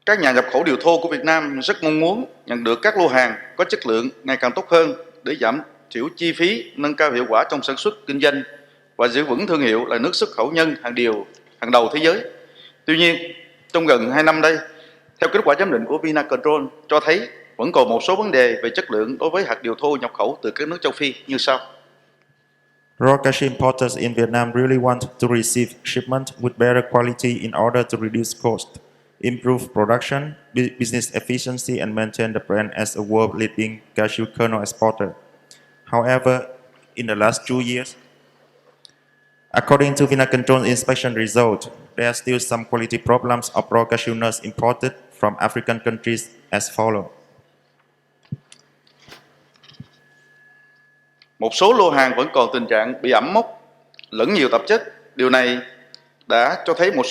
Các nhà nhập khẩu điều thô của Việt Nam rất mong muốn nhận được các lô hàng có chất lượng ngày càng tốt hơn để giảm thiểu chi phí, nâng cao hiệu quả trong sản xuất kinh doanh và giữ vững thương hiệu là nước xuất khẩu nhân hàng đầu thế giới. Tuy nhiên, trong gần 2 năm đây, theo kết quả giám định của Vinacontrol cho thấy vẫn còn một số vấn đề về chất lượng đối với hạt điều thô nhập khẩu từ các nước châu Phi như sau. Raw cashew importers in Vietnam really want to receive shipment with better quality in order to reduce cost, improve production, business efficiency, and maintain the brand as a world-leading cashew kernel exporter. However, in the last 2 years, according to Vinacontrol inspection result, there are still some quality problems of raw cashew nuts imported from African countries as follows. Một số lô hàng vẫn còn tình trạng bị ẩm mốc, lẫn nhiều tạp chất. Điều này đã cho thấy một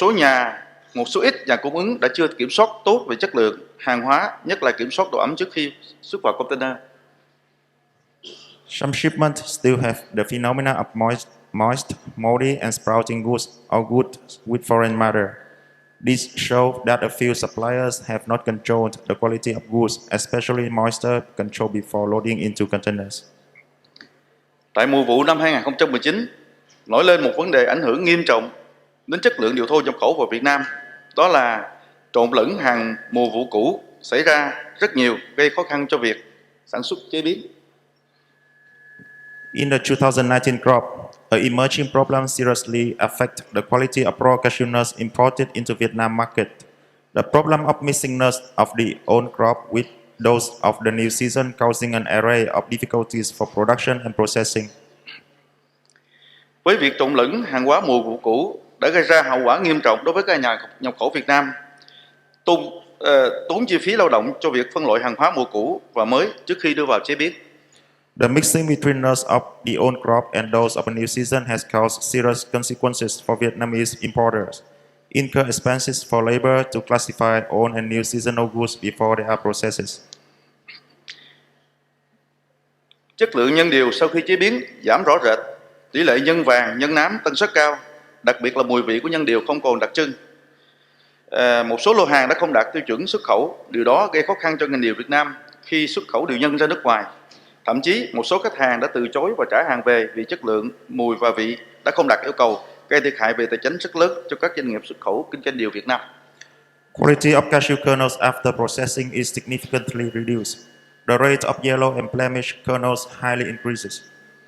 số ít nhà cung ứng đã chưa kiểm soát tốt về chất lượng hàng hóa, nhất là kiểm soát độ ẩm trước khi xuất vào container. Some shipments still have the phenomena of moist, moldy, and sprouting goods or goods with foreign matter. This shows that a few suppliers have not controlled the quality of goods, especially moisture control before loading into containers. Tại mùa vụ năm 2019, nổi lên một vấn đề ảnh hưởng nghiêm trọng đến chất lượng điều thô nhập khẩu vào Việt Nam. Đó là trộn lẫn hàng mùa vụ cũ xảy ra rất nhiều, gây khó khăn cho việc sản xuất chế biến. In the 2019 crop, an emerging problem seriously affects the quality of raw cashew nuts imported into Vietnam market. The problem of mixing nuts of the old crop with those of the new season causing an array of difficulties for production and processing. Với việc trộn lẫn hàng hóa mùa vụ cũ đã gây ra hậu quả nghiêm trọng đối với các nhà nhập khẩu Việt Nam, tốn chi phí lao động cho việc phân loại hàng hóa mùa cũ và mới trước khi đưa vào chế biến. The mixing between nuts of the old crop and those of a new season has caused serious consequences for Vietnamese importers. Incur expenses for labor to classify old and new seasonal goods before they are processed. Chất lượng nhân điều sau khi chế biến giảm rõ rệt, tỷ lệ nhân vàng, nhân nám, tăng suất cao, đặc biệt là mùi vị của nhân điều không còn đặc trưng. Một số lô hàng đã không đạt tiêu chuẩn xuất khẩu, điều đó gây khó khăn cho ngành điều Việt Nam khi xuất khẩu điều nhân ra nước ngoài. Thậm chí một số khách hàng đã từ chối và trả hàng về vì chất lượng, mùi và vị đã không đạt yêu cầu, gây thiệt hại về tài chính rất lớn cho các doanh nghiệp xuất khẩu kinh doanh điều Việt Nam. Quality of cashew kernels after processing is significantly reduced. The rate of yellow and blemish kernels highly increases.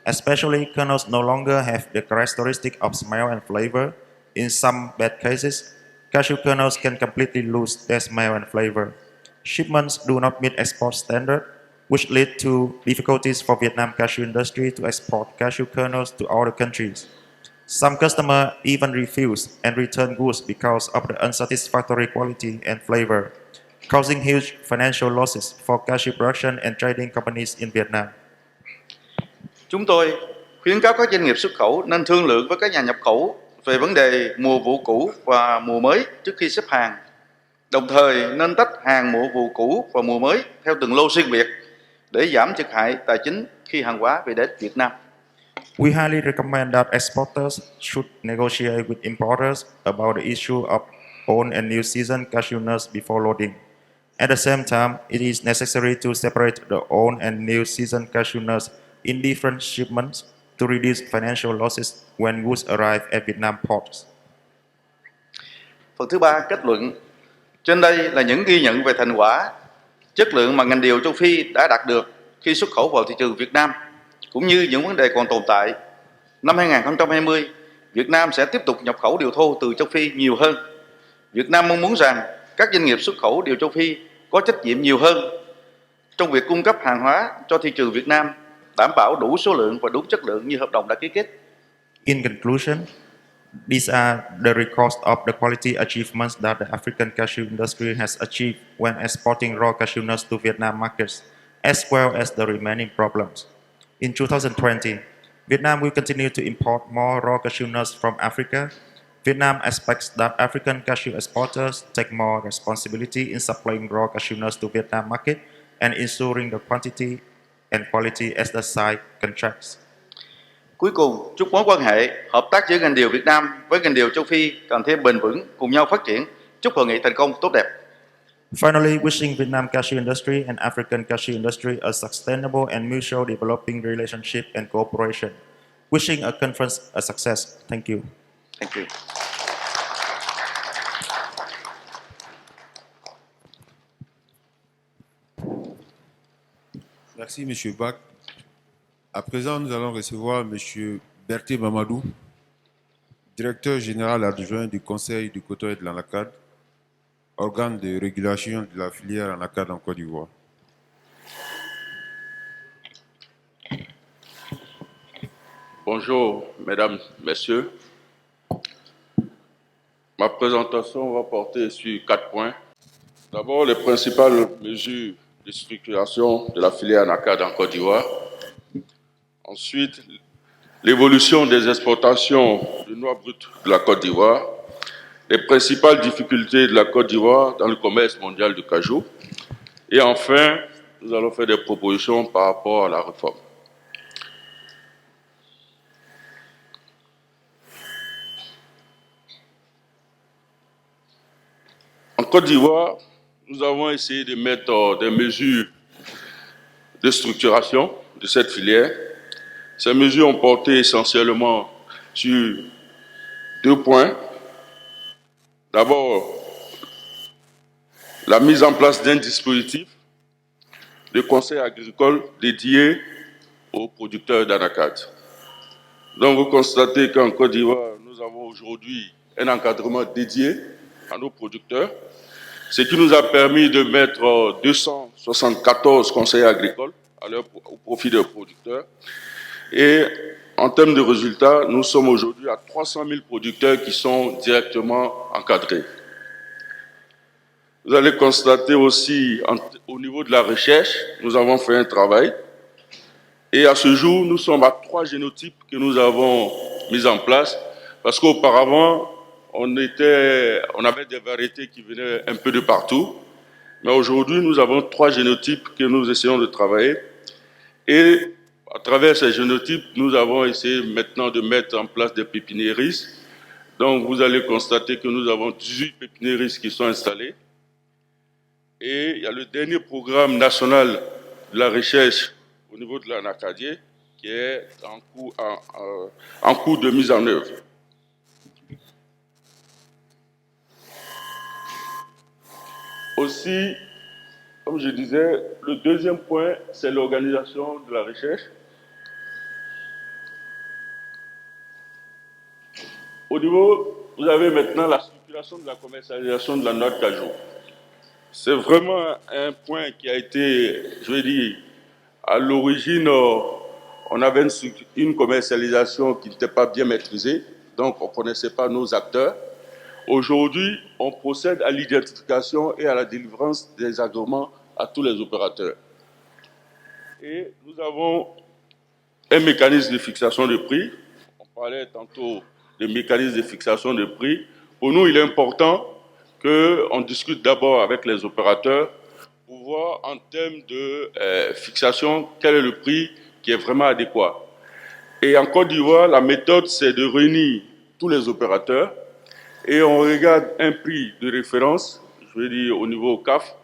Especially, kernels no longer have the characteristic of smell and flavor. In some bad cases, cashew kernels can completely lose their smell and flavor. Shipments do not meet export standard, which lead to difficulties for Vietnam cashew industry to export cashew kernels to other countries. Some customers even refuse and return goods because of the unsatisfactory quality and flavor, causing huge financial losses for cashew production and trading companies in Vietnam. Chúng tôi khuyến cáo các doanh nghiệp xuất khẩu nên thương lượng với các nhà nhập khẩu về vấn đề mùa vụ cũ và mùa mới trước khi xếp hàng. Đồng thời nên tách hàng mùa vụ cũ và mùa mới theo từng lô riêng biệt để giảm thiệt hại tài chính khi hàng hóa về đến Việt Nam. We highly recommend that exporters should negotiate with importers about the issue of old and new season cashew nuts before loading. At the same time, it is necessary to separate the old and new season cashew nuts in different shipments to reduce financial losses when goods arrive at Vietnam ports. Phần thứ ba, kết luận. Trên đây là những ghi nhận về thành quả, chất lượng mà ngành điều châu Phi đã đạt được khi xuất khẩu vào thị trường Việt Nam, cũng như những vấn đề còn tồn tại. Năm 2020, Việt Nam sẽ tiếp tục nhập khẩu điều thô từ châu Phi nhiều hơn. Việt Nam mong muốn rằng các doanh nghiệp xuất khẩu điều châu Phi có trách nhiệm nhiều hơn trong việc cung cấp hàng hóa cho thị trường Việt Nam, đảm bảo đủ số lượng và đúng chất lượng như hợp đồng đã ký kết. In conclusion, these are the records of the quality achievements that the African cashew industry has achieved when exporting raw cashew nuts to Vietnam markets, as well as the remaining problems. In 2020, Vietnam will continue to import more raw cashew nuts from Africa. Vietnam expects that African cashew exporters take more responsibility in supplying raw cashew nuts to Vietnam market and ensuring the quantity and quality as the side contracts. Cuối cùng, chúc mối quan hệ, hợp tác giữa ngành điều Việt Nam với ngành điều châu Phi càng thêm bền vững, cùng nhau phát triển. Chúc hội nghị thành công tốt đẹp. Finally, wishing Vietnam cashew industry and African cashew industry a sustainable and mutual developing relationship and cooperation. Wishing a conference a success. Thank you. Thank you. Merci, M. Bach. À présent, nous allons recevoir M. Berthier Mamadou, directeur général adjoint du Conseil du coton et de l'anacarde, organe de régulation de la filière anacarde en Côte d'Ivoire. Bonjour, mesdames, messieurs. Ma présentation va porter sur 4 points. D'abord, les principales mesures de structuration de la filière anacarde en Côte d'Ivoire. Ensuite, l'évolution des exportations de noix brutes de la Côte d'Ivoire. Les principales difficultés de la Côte d'Ivoire dans le commerce mondial du cajou. Et enfin, nous allons faire des propositions par rapport à la réforme. En Côte d'Ivoire, nous avons essayé de mettre des mesures de structuration de cette filière. Ces mesures ont porté essentiellement sur 2 points. D'abord, la mise en place d'un dispositif de conseil agricole dédié aux producteurs d'anacarde. Donc, vous constatez qu'en Côte d'Ivoire, nous avons aujourd'hui un encadrement dédié à nos producteurs, ce qui nous a permis de mettre 274 conseillers agricoles au profit des producteurs. Et en termes de résultats, nous sommes aujourd'hui à 300 000 producteurs qui sont directement encadrés. Vous allez constater aussi, au niveau de la recherche, nous avons fait un travail. Et à ce jour, nous sommes à 3 génotypes que nous avons mis en place, parce qu'auparavant, on avait des variétés qui venaient un peu de partout. Mais aujourd'hui, nous avons 3 génotypes que nous essayons de travailler. Et à travers ces génotypes, nous avons essayé maintenant de mettre en place des pépiniéristes. Donc, vous allez constater que nous avons 18 pépiniéristes qui sont installés. Et il y a le dernier programme national de la recherche au niveau de l'Anacadier qui est en cours de mise en œuvre. Aussi, comme je disais, le deuxième point, c'est l'organisation de la recherche. Au niveau, vous avez maintenant la structuration de la commercialisation de la noix de cajou. C'est vraiment un point qui a été, je vais dire, à l'origine, on avait une commercialisation qui n'était pas bien maîtrisée, donc on ne connaissait pas nos acteurs. Aujourd'hui, on procède à l'identification et à la délivrance des agréments à tous les opérateurs. Et nous avons un mécanisme de fixation de prix. On parlait tantôt de mécanisme de fixation de prix. Pour nous, il est important qu'on discute d'abord avec les opérateurs pour voir en termes de fixation quel est le prix qui est vraiment adéquat. Et en Côte d'Ivoire, la méthode, c'est de réunir tous les opérateurs et on regarde un prix de référence, je veux dire au niveau CAF.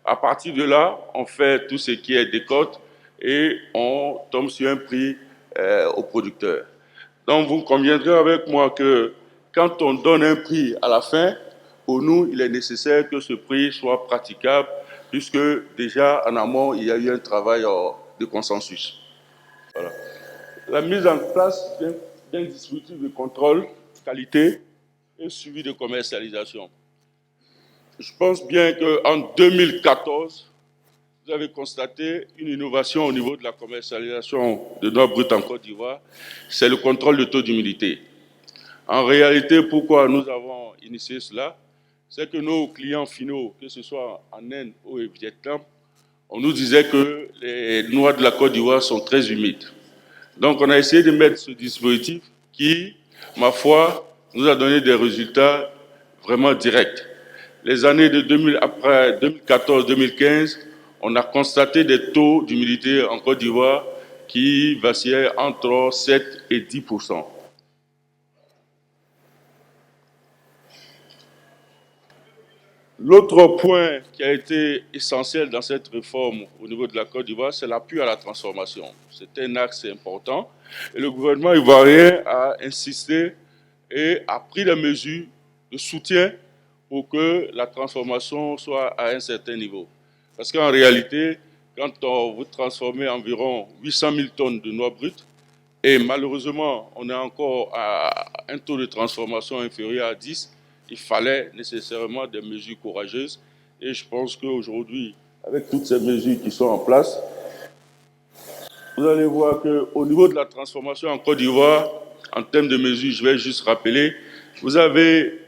À partir de là, on fait tout ce qui est décote et on tombe sur un prix au producteur. Donc vous conviendrez avec moi que quand on donne un prix à la fin, pour nous, il est nécessaire que ce prix soit praticable puisque déjà en amont, il y a eu un travail de consensus. Voilà. La mise en place d'un dispositif de contrôle qualité et suivi de commercialisation. Je pense bien qu'en 2014, vous avez constaté une innovation au niveau de la commercialisation de noix brutes en Côte d'Ivoire, c'est le contrôle de taux d'humidité. En réalité, pourquoi nous avons initié cela? C'est que nos clients finaux, que ce soit en Inde ou au Vietnam, on nous disait que les noix de la Côte d'Ivoire sont très humides. Donc on a essayé de mettre ce dispositif qui, ma foi, nous a donné des résultats vraiment directs. Les années de après 2014-2015, on a constaté des taux d'humidité en Côte d'Ivoire qui vacillaient entre 7 et 10%. L'autre point qui a été essentiel dans cette réforme au niveau de la Côte d'Ivoire, c'est l'appui à la transformation. C'est un axe important. Et le gouvernement ivoirien a insisté et a pris des mesures de soutien pour que la transformation soit à un certain niveau. Parce qu'en réalité, quand vous transformez environ 800 000 tonnes de noix brutes, et malheureusement, on est encore à un taux de transformation inférieur à 10, il fallait nécessairement des mesures courageuses. Et je pense qu'aujourd'hui, avec toutes ces mesures qui sont en place, vous allez voir qu'au niveau de la transformation en Côte d'Ivoire, en termes de mesures, je vais juste rappeler, vous avez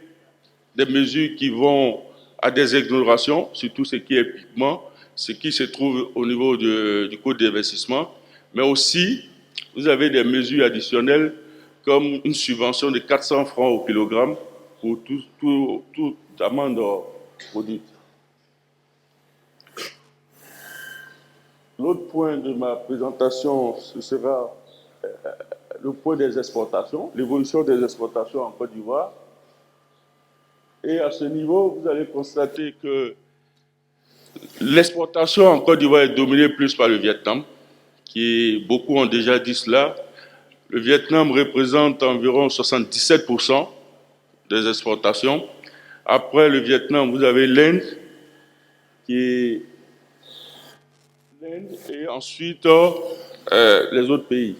des mesures qui vont à des exonérations sur tout ce qui est équipement, ce qui se trouve au niveau du coût d'investissement, mais aussi vous avez des mesures additionnelles comme une subvention de 400 francs au kilogramme pour toute amende produite. L'autre point de ma présentation, ce sera le point des exportations, l'évolution des exportations en Côte d'Ivoire. Et à ce niveau, vous allez constater que l'exportation en Côte d'Ivoire est dominée plus par le Vietnam, qui beaucoup ont déjà dit cela. Le Vietnam représente environ 77% des exportations. Après le Vietnam, vous avez l'Inde, et ensuite les autres pays.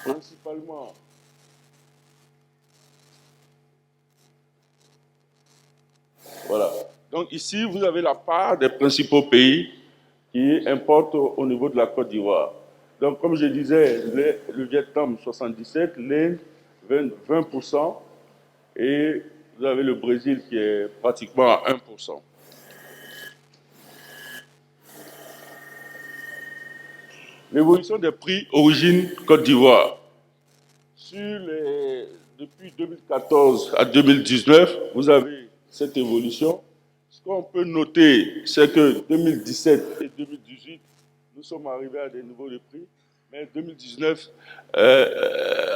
Principalement, voilà. Donc ici, vous avez la part des principaux pays qui importent au niveau de la Côte d'Ivoire. Donc, comme je disais, le Vietnam 77, l'Inde 20%, et vous avez le Brésil qui est pratiquement à 1%. L'évolution des prix origine Côte d'Ivoire. Depuis 2014 à 2019, vous avez cette évolution. Ce qu'on peut noter, c'est que 2017 et 2018, nous sommes arrivés à des niveaux de prix. Mais 2019,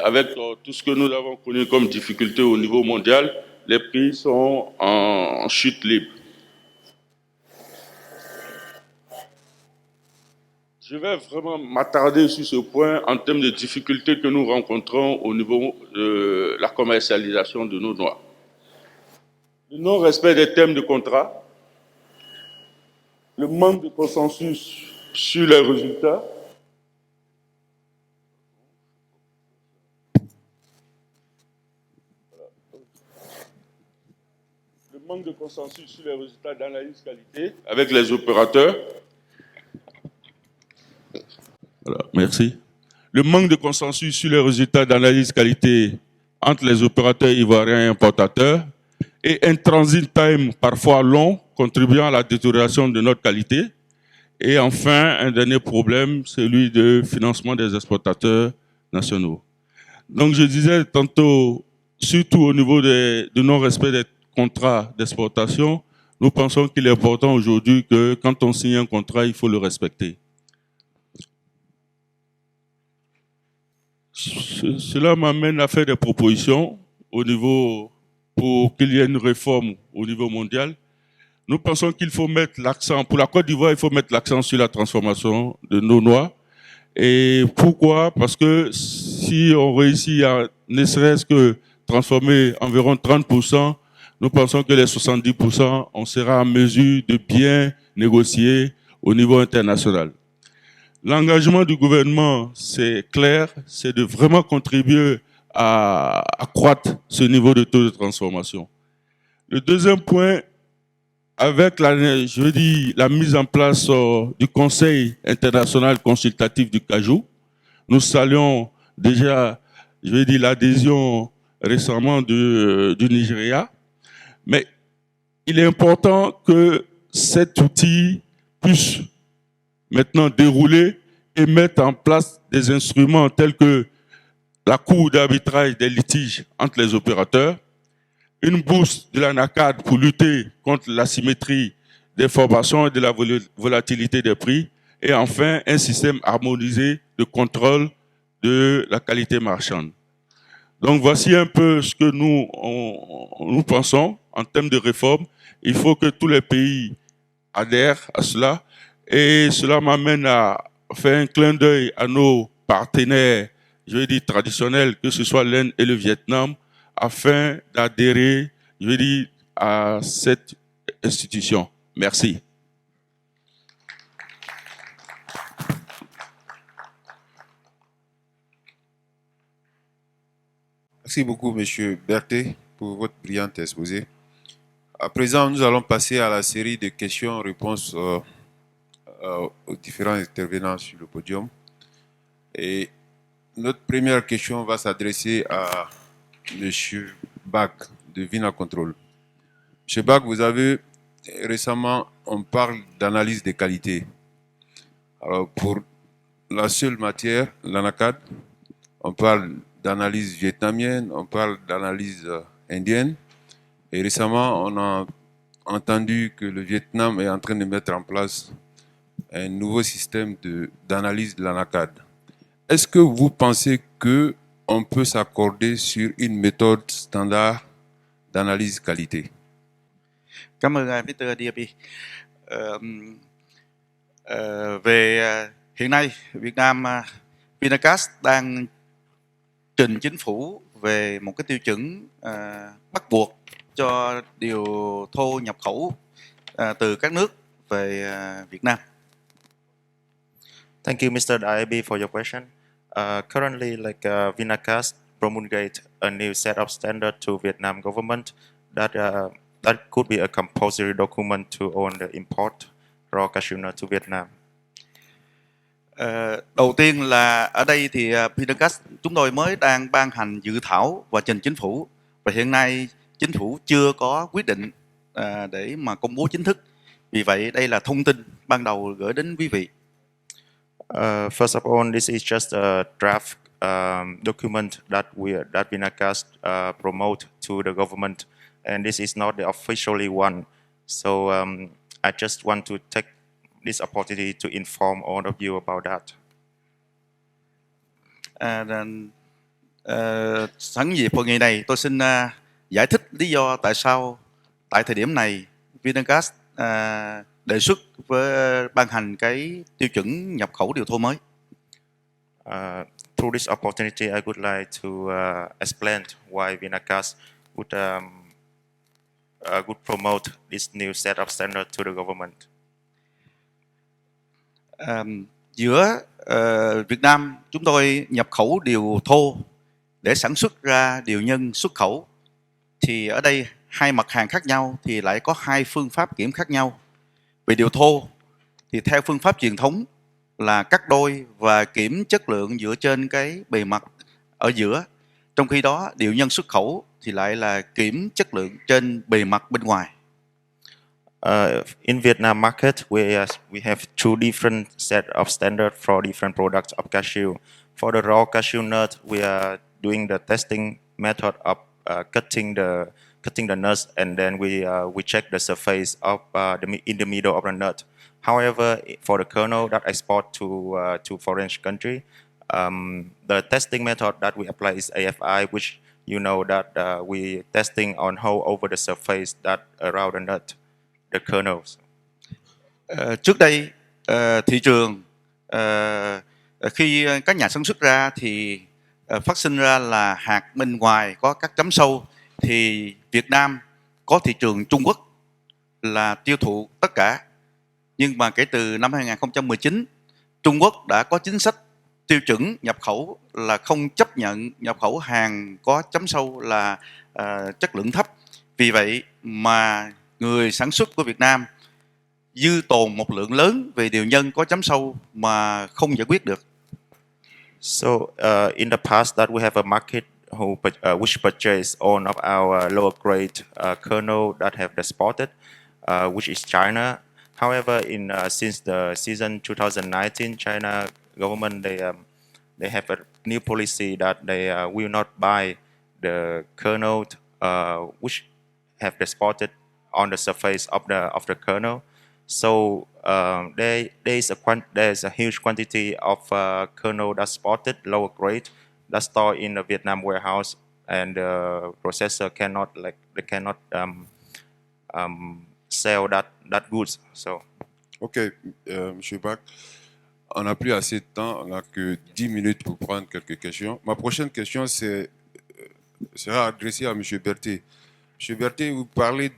avec tout ce que nous avons connu comme difficulté au niveau mondial, les prix sont en chute libre. Je vais vraiment m'attarder sur ce point en termes de difficultés que nous rencontrons au niveau de la commercialisation de nos noix. Le non-respect des termes de contrat, le manque de consensus sur les résultats, le manque de consensus sur les résultats d'analyse qualité avec les opérateurs. Voilà, merci. Le manque de consensus sur les résultats d'analyse qualité entre les opérateurs ivoiriens et importateurs et un transit time parfois long contribuant à la détérioration de notre qualité. Et enfin, un dernier problème, celui de financement des exportateurs nationaux. Donc, je disais tantôt, surtout au niveau de non-respect des contrats d'exportation, nous pensons qu'il est important aujourd'hui que quand on signe un contrat, il faut le respecter. Cela m'amène à faire des propositions au niveau, pour qu'il y ait une réforme au niveau mondial. Nous pensons qu'il faut mettre l'accent, pour la Côte d'Ivoire, il faut mettre l'accent sur la transformation de nos noix. Et pourquoi? Parce que si on réussit à ne serait-ce que transformer environ 30%, nous pensons que les 70%, on sera en mesure de bien négocier au niveau international. L'engagement du gouvernement, c'est clair, c'est de vraiment contribuer à accroître ce niveau de taux de transformation. Le deuxième point, avec la mise en place du Conseil international consultatif du Cashew, nous saluons déjà, l'adhésion récemment du Nigeria, mais il est important que cet outil puisse maintenant dérouler et mettre en place des instruments tels que la Cour d'arbitrage des litiges entre les opérateurs, une bourse de la NACAD pour lutter contre l'asymétrie des formations et de la volatilité des prix, et enfin un système harmonisé de contrôle de la qualité marchande. Donc voici un peu ce que nous pensons en termes de réforme. Il faut que tous les pays adhèrent à cela, et cela m'amène à faire un clin d'œil à nos partenaires, traditionnels, que ce soit l'Inde et le Vietnam, afin d'adhérer, à cette institution. Merci. Merci beaucoup, M. Berthet, pour votre brillant exposé. À présent, nous allons passer à la série de questions-réponses aux différents intervenants sur le podium. Et notre première question va s'adresser à M. Bach de Vina Control. M. Bach, vous avez récemment, on parle d'analyse des qualités. Alors, pour la seule matière, l'ANACAD, on parle d'analyse vietnamienne, on parle d'analyse indienne. Et récemment, on a entendu que le Vietnam est en train de mettre en place un nouveau système d'analyse de l'ANACAD. Est-ce que vous pensez qu'on peut s'accorder sur une méthode standard d'analyse qualité? Cảm ơn Mr. Diaby. Về hiện nay, Việt Nam Vinacast đang trình chính phủ về một cái tiêu chuẩn bắt buộc cho điều thô nhập khẩu từ các nước về Việt Nam. Thank you, Mr. Diaby, for your question. Currently, Vinacast promulgate a new set of standard to Vietnam government that could be a compulsory document to own the import raw cashew nut to Vietnam. Đầu tiên là ở đây thì Vinacast chúng tôi mới đang ban hành dự thảo và trình chính phủ, và hiện nay chính phủ chưa có quyết định để mà công bố chính thức. Vì vậy đây là thông tin ban đầu gửi đến quý vị. First of all, this is just a draft document that Vinacast promote to the government, and this is not the officially one. So I just want to take this opportunity to inform all of you about that. Sẵn dịp hội nghị này, tôi xin giải thích lý do tại sao tại thời điểm này Vinacast đề xuất với ban hành cái tiêu chuẩn nhập khẩu điều thô mới. Through this opportunity, I would like to explain why Vinagas would promote this new set of standards to the government. Giữa Việt Nam, chúng tôi nhập khẩu điều thô để sản xuất ra điều nhân xuất khẩu. Thì ở đây hai mặt hàng khác nhau thì lại có hai phương pháp kiểm khác nhau. Về điều thô thì theo phương pháp truyền thống là cắt đôi và kiểm chất lượng dựa trên cái bề mặt ở giữa. Trong khi đó điều nhân xuất khẩu thì lại là kiểm chất lượng trên bề mặt bên ngoài. In Vietnam market, we have two different set of standards for different products of cashew. For the raw cashew nut, we are doing the testing method of cutting the nuts, and then we check the surface of in the middle of the nut. However, for the kernel that export to foreign country, the testing method that we apply is AFI, which you know that we testing on hole over the surface that around the nut, the kernels. Trước đây thị trường khi các nhà sản xuất ra thì phát sinh ra là hạt bên ngoài có các chấm sâu, thì Việt Nam có thị trường Trung Quốc là tiêu thụ tất cả. Nhưng mà kể từ năm 2019, Trung Quốc đã có chính sách tiêu chuẩn nhập khẩu là không chấp nhận nhập khẩu hàng có chấm sâu là chất lượng thấp. Vì vậy mà người sản xuất của Việt Nam dư tồn một lượng lớn về điều nhân có chấm sâu mà không giải quyết được. So in the past that we have a market which purchase all of our lower grade kernel that have the spotted, which is China. However, since the season 2019, China government they have a new policy that they will not buy the kernel which have the spotted on the surface of the kernel. So there's a huge quantity of kernel that's spotted lower grade that's stored in the Vietnam warehouse, and the processor cannot sell that goods. So. Ok, Monsieur Bach, on n'a plus assez de temps, on n'a que 10 minutes pour prendre quelques questions. Ma prochaine question sera adressée à Monsieur Berthet. Monsieur Berthet, vous parlez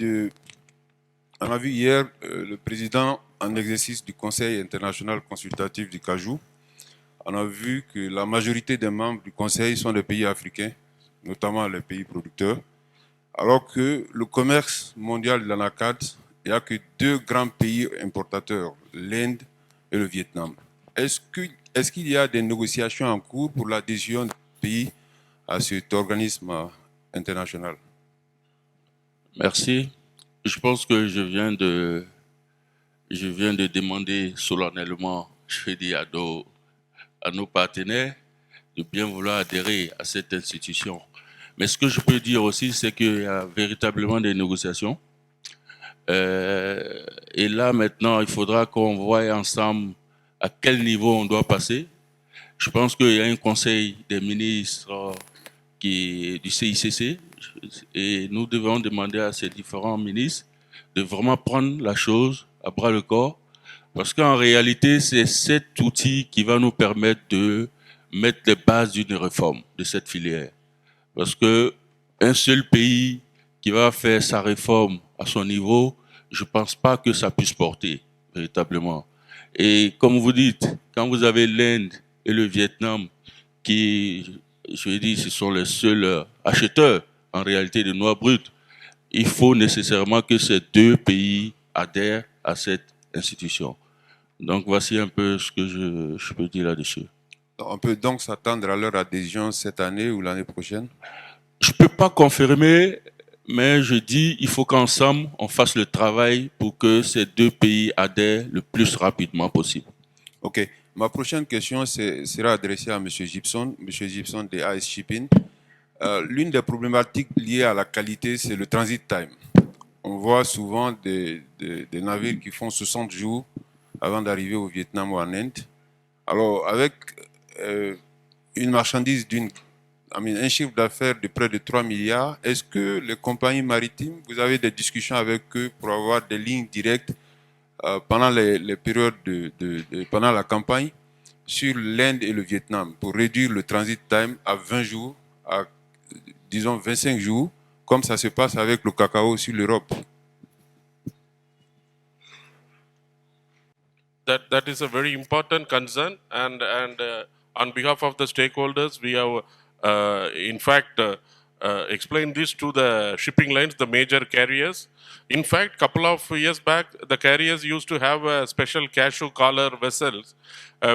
on a vu hier le président en exercice du Conseil international consultatif du Cashew. On a vu que la majorité des membres du Conseil sont des pays africains, notamment les pays producteurs, alors que le commerce mondial de l'anacarde, il n'y a que deux grands pays importateurs, l'Inde et le Vietnam. Est-ce qu'il y a des négociations en cours pour l'adhésion des pays à cet organisme international? Merci. Je pense que je viens de demander solennellement, je dis à nos partenaires de bien vouloir adhérer à cette institution. Mais ce que je peux dire aussi, c'est qu'il y a véritablement des négociations. Et là, maintenant, il faudra qu'on voie ensemble à quel niveau on doit passer. Je pense qu'il y a un conseil des ministres du CICC, et nous devons demander à ces différents ministres de vraiment prendre la chose à bras le corps, parce qu'en réalité, c'est cet outil qui va nous permettre de mettre les bases d'une réforme de cette filière. Parce que un seul pays qui va faire sa réforme à son niveau, je pense pas que ça puisse porter véritablement. Et comme vous dites, quand vous avez l'Inde et le Vietnam qui, je vais dire, ce sont les seuls acheteurs en réalité de noix brutes, il faut nécessairement que ces deux pays adhèrent à cette institution. Donc voici un peu ce que je peux dire là-dessus. On peut donc s'attendre à leur adhésion cette année ou l'année prochaine? Je ne peux pas confirmer, mais je dis il faut qu'ensemble on fasse le travail pour que ces deux pays adhèrent le plus rapidement possible. Ok. Ma prochaine question sera adressée à M. Gibson, de AEC Shipping. L'une des problématiques liées à la qualité, c'est le transit time. On voit souvent des navires qui font 60 jours avant d'arriver au Vietnam ou en Inde. Alors, avec une marchandise un chiffre d'affaires de près de 3 milliards, est-ce que les compagnies maritimes, vous avez des discussions avec eux pour avoir des lignes directes pendant les périodes pendant la campagne sur l'Inde et le Vietnam pour réduire le transit time à 20 jours, à disons 25 jours, comme ça se passe avec le cacao sur l'Europe. That is a very important concern, and on behalf of the stakeholders, we have in fact explained this to the shipping lines, the major carriers. In fact, couple of years back, the carriers used to have a special Cashew collar vessels,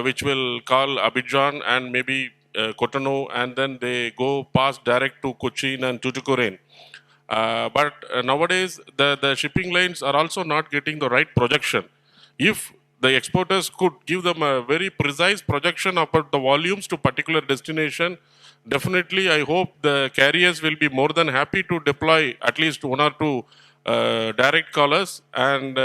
which will call Abidjan and maybe Cotonou, and then they go past direct to Cochin and Tuticorin. But nowadays, the shipping lines are also not getting the right projection. If the exporters could give them a very precise projection about the volumes to particular destination, definitely I hope the carriers will be more than happy to deploy at least one or two direct callers. And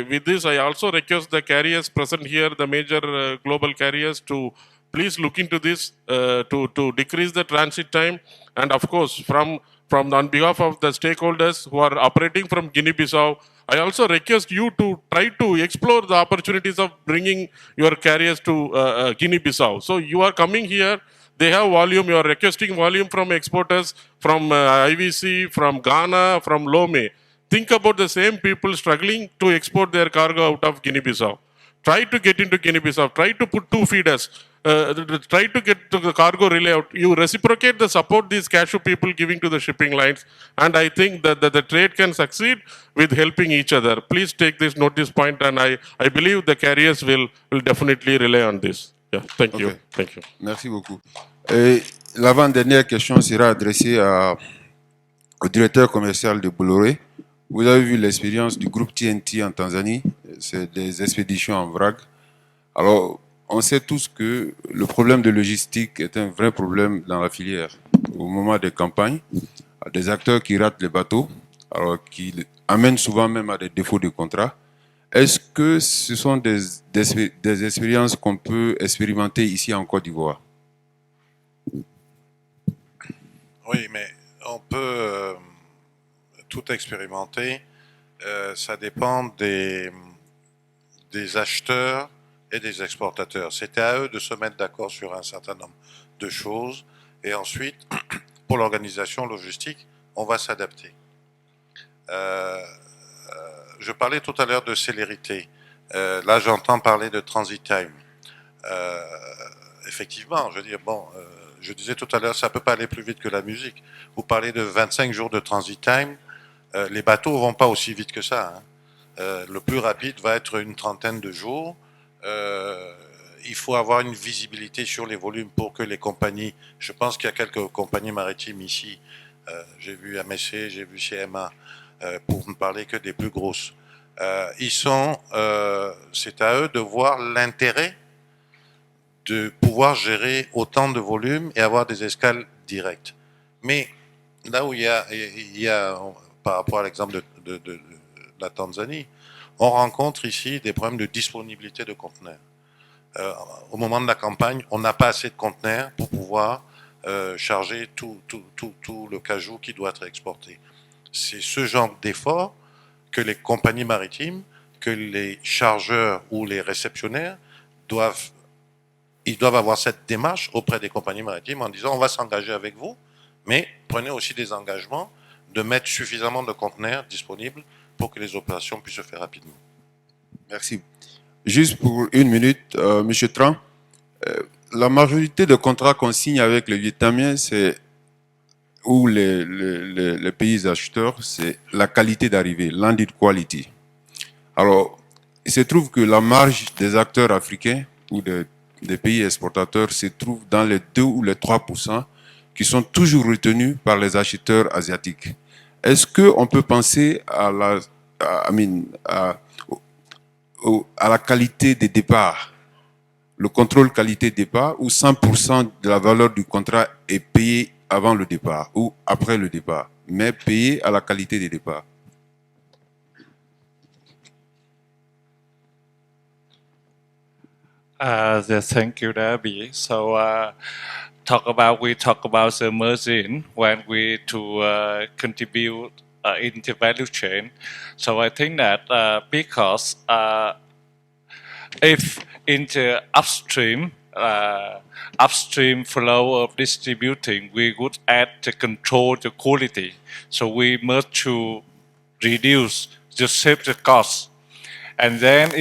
with this, I also request the carriers present here, the major global carriers, to please look into this to decrease the transit time. And of course, on behalf of the stakeholders who are operating from Guinea-Bissau, I also request you to try to explore the opportunities of bringing your carriers to Guinea-Bissau. So you are coming here, they have volume, you are requesting volume from exporters from IVC, from Ghana, from Lome. Think about the same people struggling to export their cargo out of Guinea-Bissau. Try to get into Guinea-Bissau, try to put two feeders, try to get to the cargo relay out. You reciprocate the support these Cashew people giving to the shipping lines, and I think that the trade can succeed with helping each other. Please take this, note this point, and I believe the carriers will definitely rely on this. Yeah, thank you. Thank you. Merci beaucoup. L'avant-dernière question sera adressée au directeur commercial de Bolloré. Vous avez vu l'expérience du groupe TNT en Tanzanie, c'est des expéditions en vrac. Alors, on sait tous que le problème de logistique est un vrai problème dans la filière. Au moment des campagnes, des acteurs qui ratent les bateaux, alors qui amènent souvent même à des défauts de contrat. Est-ce que ce sont des expériences qu'on peut expérimenter ici en Côte d'Ivoire? Oui, mais on peut tout expérimenter. Ça dépend des acheteurs et des exportateurs. C'était à eux de se mettre d'accord sur un certain nombre de choses. Et ensuite, pour l'organisation logistique, on va s'adapter. Je parlais tout à l'heure de célérité. Là, j'entends parler de transit time. Effectivement, je veux dire, bon, je disais tout à l'heure, ça ne peut pas aller plus vite que la musique. Vous parlez de 25 jours de transit time. Les bateaux ne vont pas aussi vite que ça. Hein. Le plus rapide va être une trentaine de jours. Il faut avoir une visibilité sur les volumes pour que les compagnies, je pense qu'il y a quelques compagnies maritimes ici, j'ai vu MSC, j'ai vu CMA, pour ne parler que des plus grosses. C'est à eux de voir l'intérêt de pouvoir gérer autant de volumes et avoir des escales directes. Mais là où il y a par rapport à l'exemple de la Tanzanie, on rencontre ici des problèmes de disponibilité de conteneurs. Au moment de la campagne, on n'a pas assez de conteneurs pour pouvoir charger tout le cajou qui doit être exporté. C'est ce genre d'effort que les compagnies maritimes, que les chargeurs ou les réceptionnaires doivent avoir cette démarche auprès des compagnies maritimes en disant on va s'engager avec vous, mais prenez aussi des engagements de mettre suffisamment de conteneurs disponibles pour que les opérations puissent se faire rapidement. Merci. Juste pour une minute, M. Tran, la majorité des contrats qu'on signe avec les Vietnamiens, ou les pays acheteurs, c'est la qualité d'arrivée, landed quality. Alors, il se trouve que la marge des acteurs africains ou des pays exportateurs se trouve dans les 2 ou les 3% qui sont toujours retenus par les acheteurs asiatiques. Est-ce qu'on peut penser à la qualité des départs, le contrôle qualité départ, où 100% de la valeur du contrat est payé avant le départ ou après le départ, mais payé à la qualité des départs? Thank you, Diaby. So we talk about the margin when we to contribute in the value chain. So I think that because if in the upstream flow of distributing, we would add to control the quality. So we must to reduce to save the cost. And then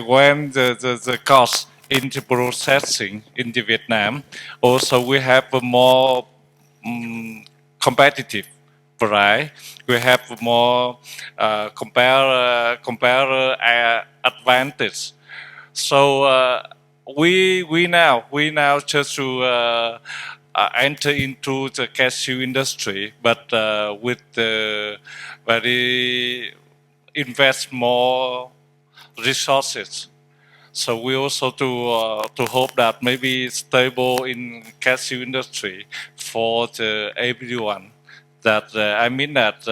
when the cost in the processing in the Vietnam, also we have a more competitive price. We have more compare advantage. So we now just to enter into the cashew industry, but with the very invest more resources. So we also to hope that maybe stable in cashew industry for the everyone. That I mean that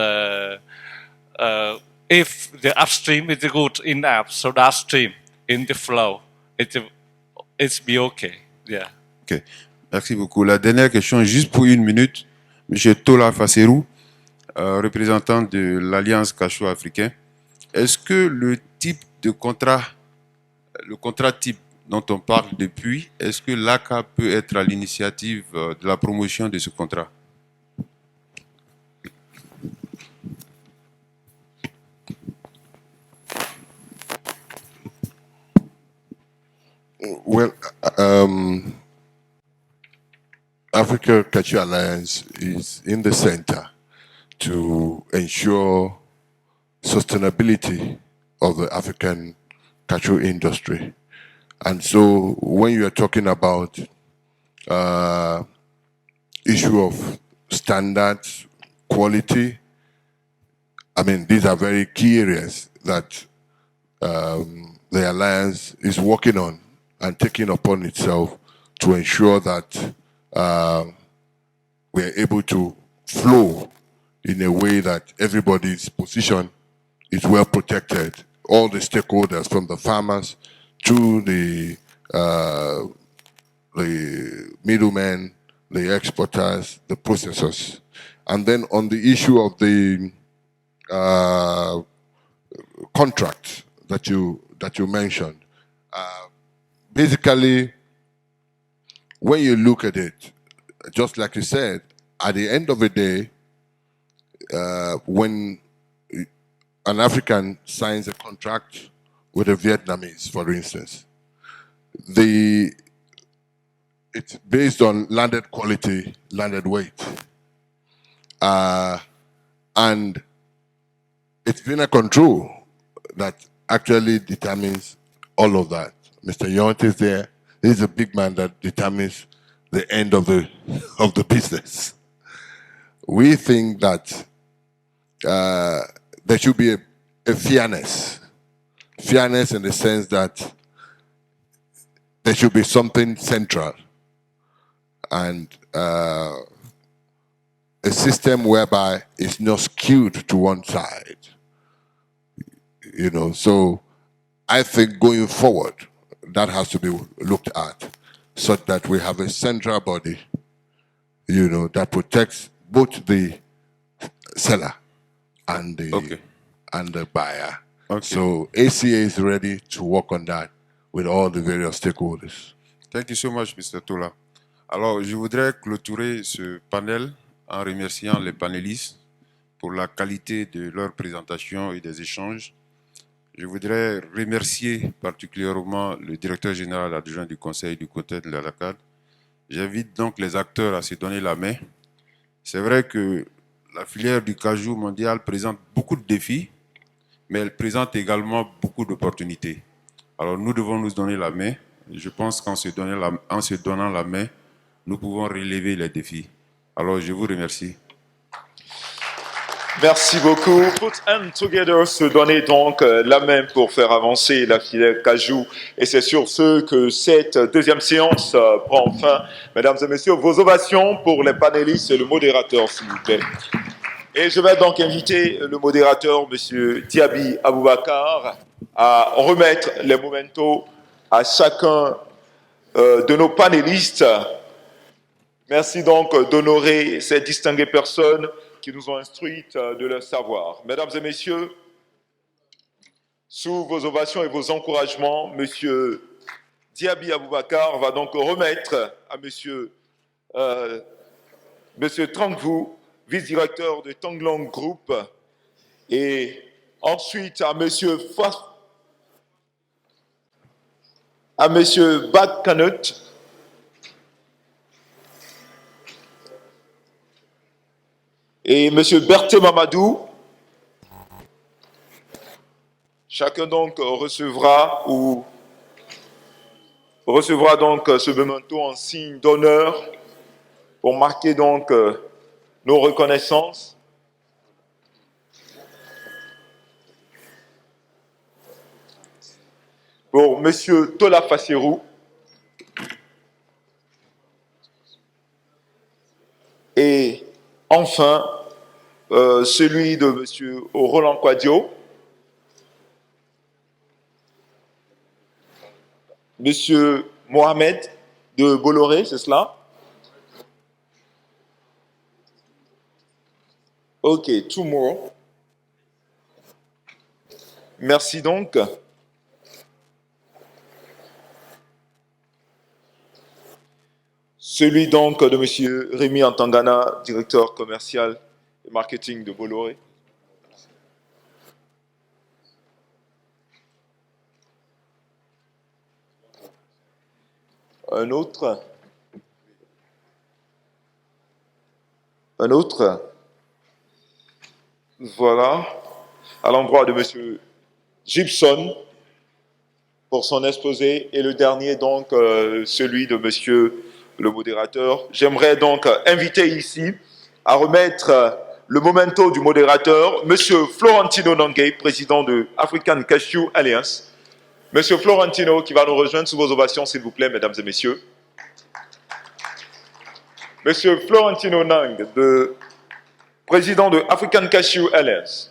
if the upstream is good enough, so downstream in the flow, it's be okay. Yeah. Ok, merci beaucoup. La dernière question, juste pour une minute, Monsieur Tola Faserou, représentant de l'Alliance Cashew africain. Est-ce que le contrat type dont on parle depuis, est-ce que l'ACA peut être à l'initiative de la promotion de ce contrat? Well, Africa Cashew Alliance is in the center to ensure sustainability of the African cashew industry. And so when you are talking about issue of standards, quality, I mean, these are very key areas that the Alliance is working on and taking upon itself to ensure that we are able to flow in a way that everybody's position is well protected. All the stakeholders, from the farmers to the middlemen, the exporters, the processors. And then on the issue of the contract that you mentioned, basically, when you look at it, just like you said, at the end of the day, when an African signs a contract with a Vietnamese, for instance, it's based on landed quality, landed weight. And it's been a control that actually determines all of that. Mr. Yont is there. He's a big man that determines the end of the business. We think that there should be a fairness in the sense that there should be something central and a system whereby it's not skewed to one side. You know, so I think going forward, that has to be looked at such that we have a central body, you know, that protects both the seller and the buyer. Okay. So ACA is ready to work on that with all the various stakeholders. Thank you so much, Mr. Tola. Alors, je voudrais clôturer ce panel en remerciant les panélistes pour la qualité de leur présentation et des échanges. Je voudrais remercier particulièrement le directeur général adjoint du Conseil du côté de la LACAD. J'invite donc les acteurs à se donner la main. C'est vrai que la filière du cajou mondial présente beaucoup de défis, mais elle présente également beaucoup d'opportunités. Alors nous devons nous donner la main. Je pense qu'en se donnant la main, nous pouvons relever les défis. Alors je vous remercie. Merci beaucoup. Put hands together, se donner donc la main pour faire avancer la filière cajou. Et c'est sur ce que cette deuxième séance prend fin. Mesdames et messieurs, vos ovations pour les panélistes et le modérateur, s'il vous plaît. Et je vais donc inviter le modérateur, M. Diaby Aboubacar, à remettre les mementos à chacun de nos panélistes. Merci donc d'honorer ces distinguées personnes qui nous ont instruites de leur savoir. Mesdames et messieurs, sous vos ovations et vos encouragements, Monsieur Diaby Aboubacar va donc remettre à Monsieur Trangvu, vice-directeur de Tanglong Group, et ensuite à Monsieur Bakkanut, et M. Berthe Mamadou. Chacun donc recevra donc ce memento en signe d'honneur pour marquer donc nos reconnaissances. Pour M. Tola Fasserou et enfin celui de M. Roland Quadio, M. Mohamed de Bolloré, c'est cela? Ok, two more. Merci donc. Celui donc de M. Rémi Antangana, directeur commercial et marketing de Bolloré. Un autre. Voilà. À l'endroit de M. Gibson pour son exposé. Et le dernier, donc, celui de Monsieur le modérateur. J'aimerais donc inviter ici à remettre le memento du modérateur, Monsieur Florentino Nangay, président de African Cashew Alliance. Monsieur Florentino, qui va nous rejoindre sous vos ovations, s'il vous plaît, mesdames et messieurs. Monsieur Florentino Nang, président de African Cashew Alliance.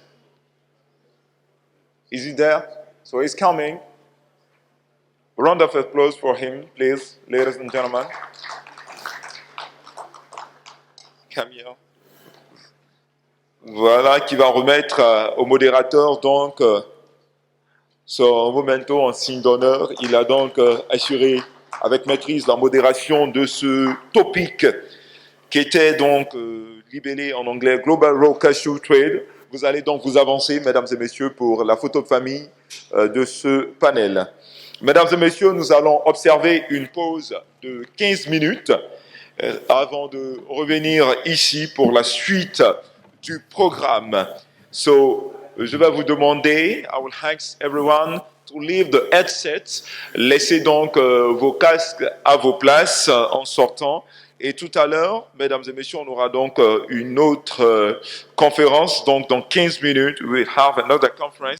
Is he there? So he's coming. A round of applause for him, please, ladies and gentlemen. Come here. Voilà, qui va remettre au modérateur donc son memento en signe d'honneur. Il a donc assuré avec maîtrise la modération de ce topic qui était donc libellé en anglais Global Raw Cashew Trade. Vous allez donc vous avancer, mesdames et messieurs, pour la photo de famille de ce panel. Mesdames et messieurs, nous allons observer une pause de 15 minutes avant de revenir ici pour la suite du programme. So, je vais vous demander, I will ask everyone to leave the headsets. Laissez donc vos casques à vos places en sortant. Et tout à l'heure, mesdames et messieurs, on aura donc une autre conférence. Donc, dans 15 minutes, we will have another conference.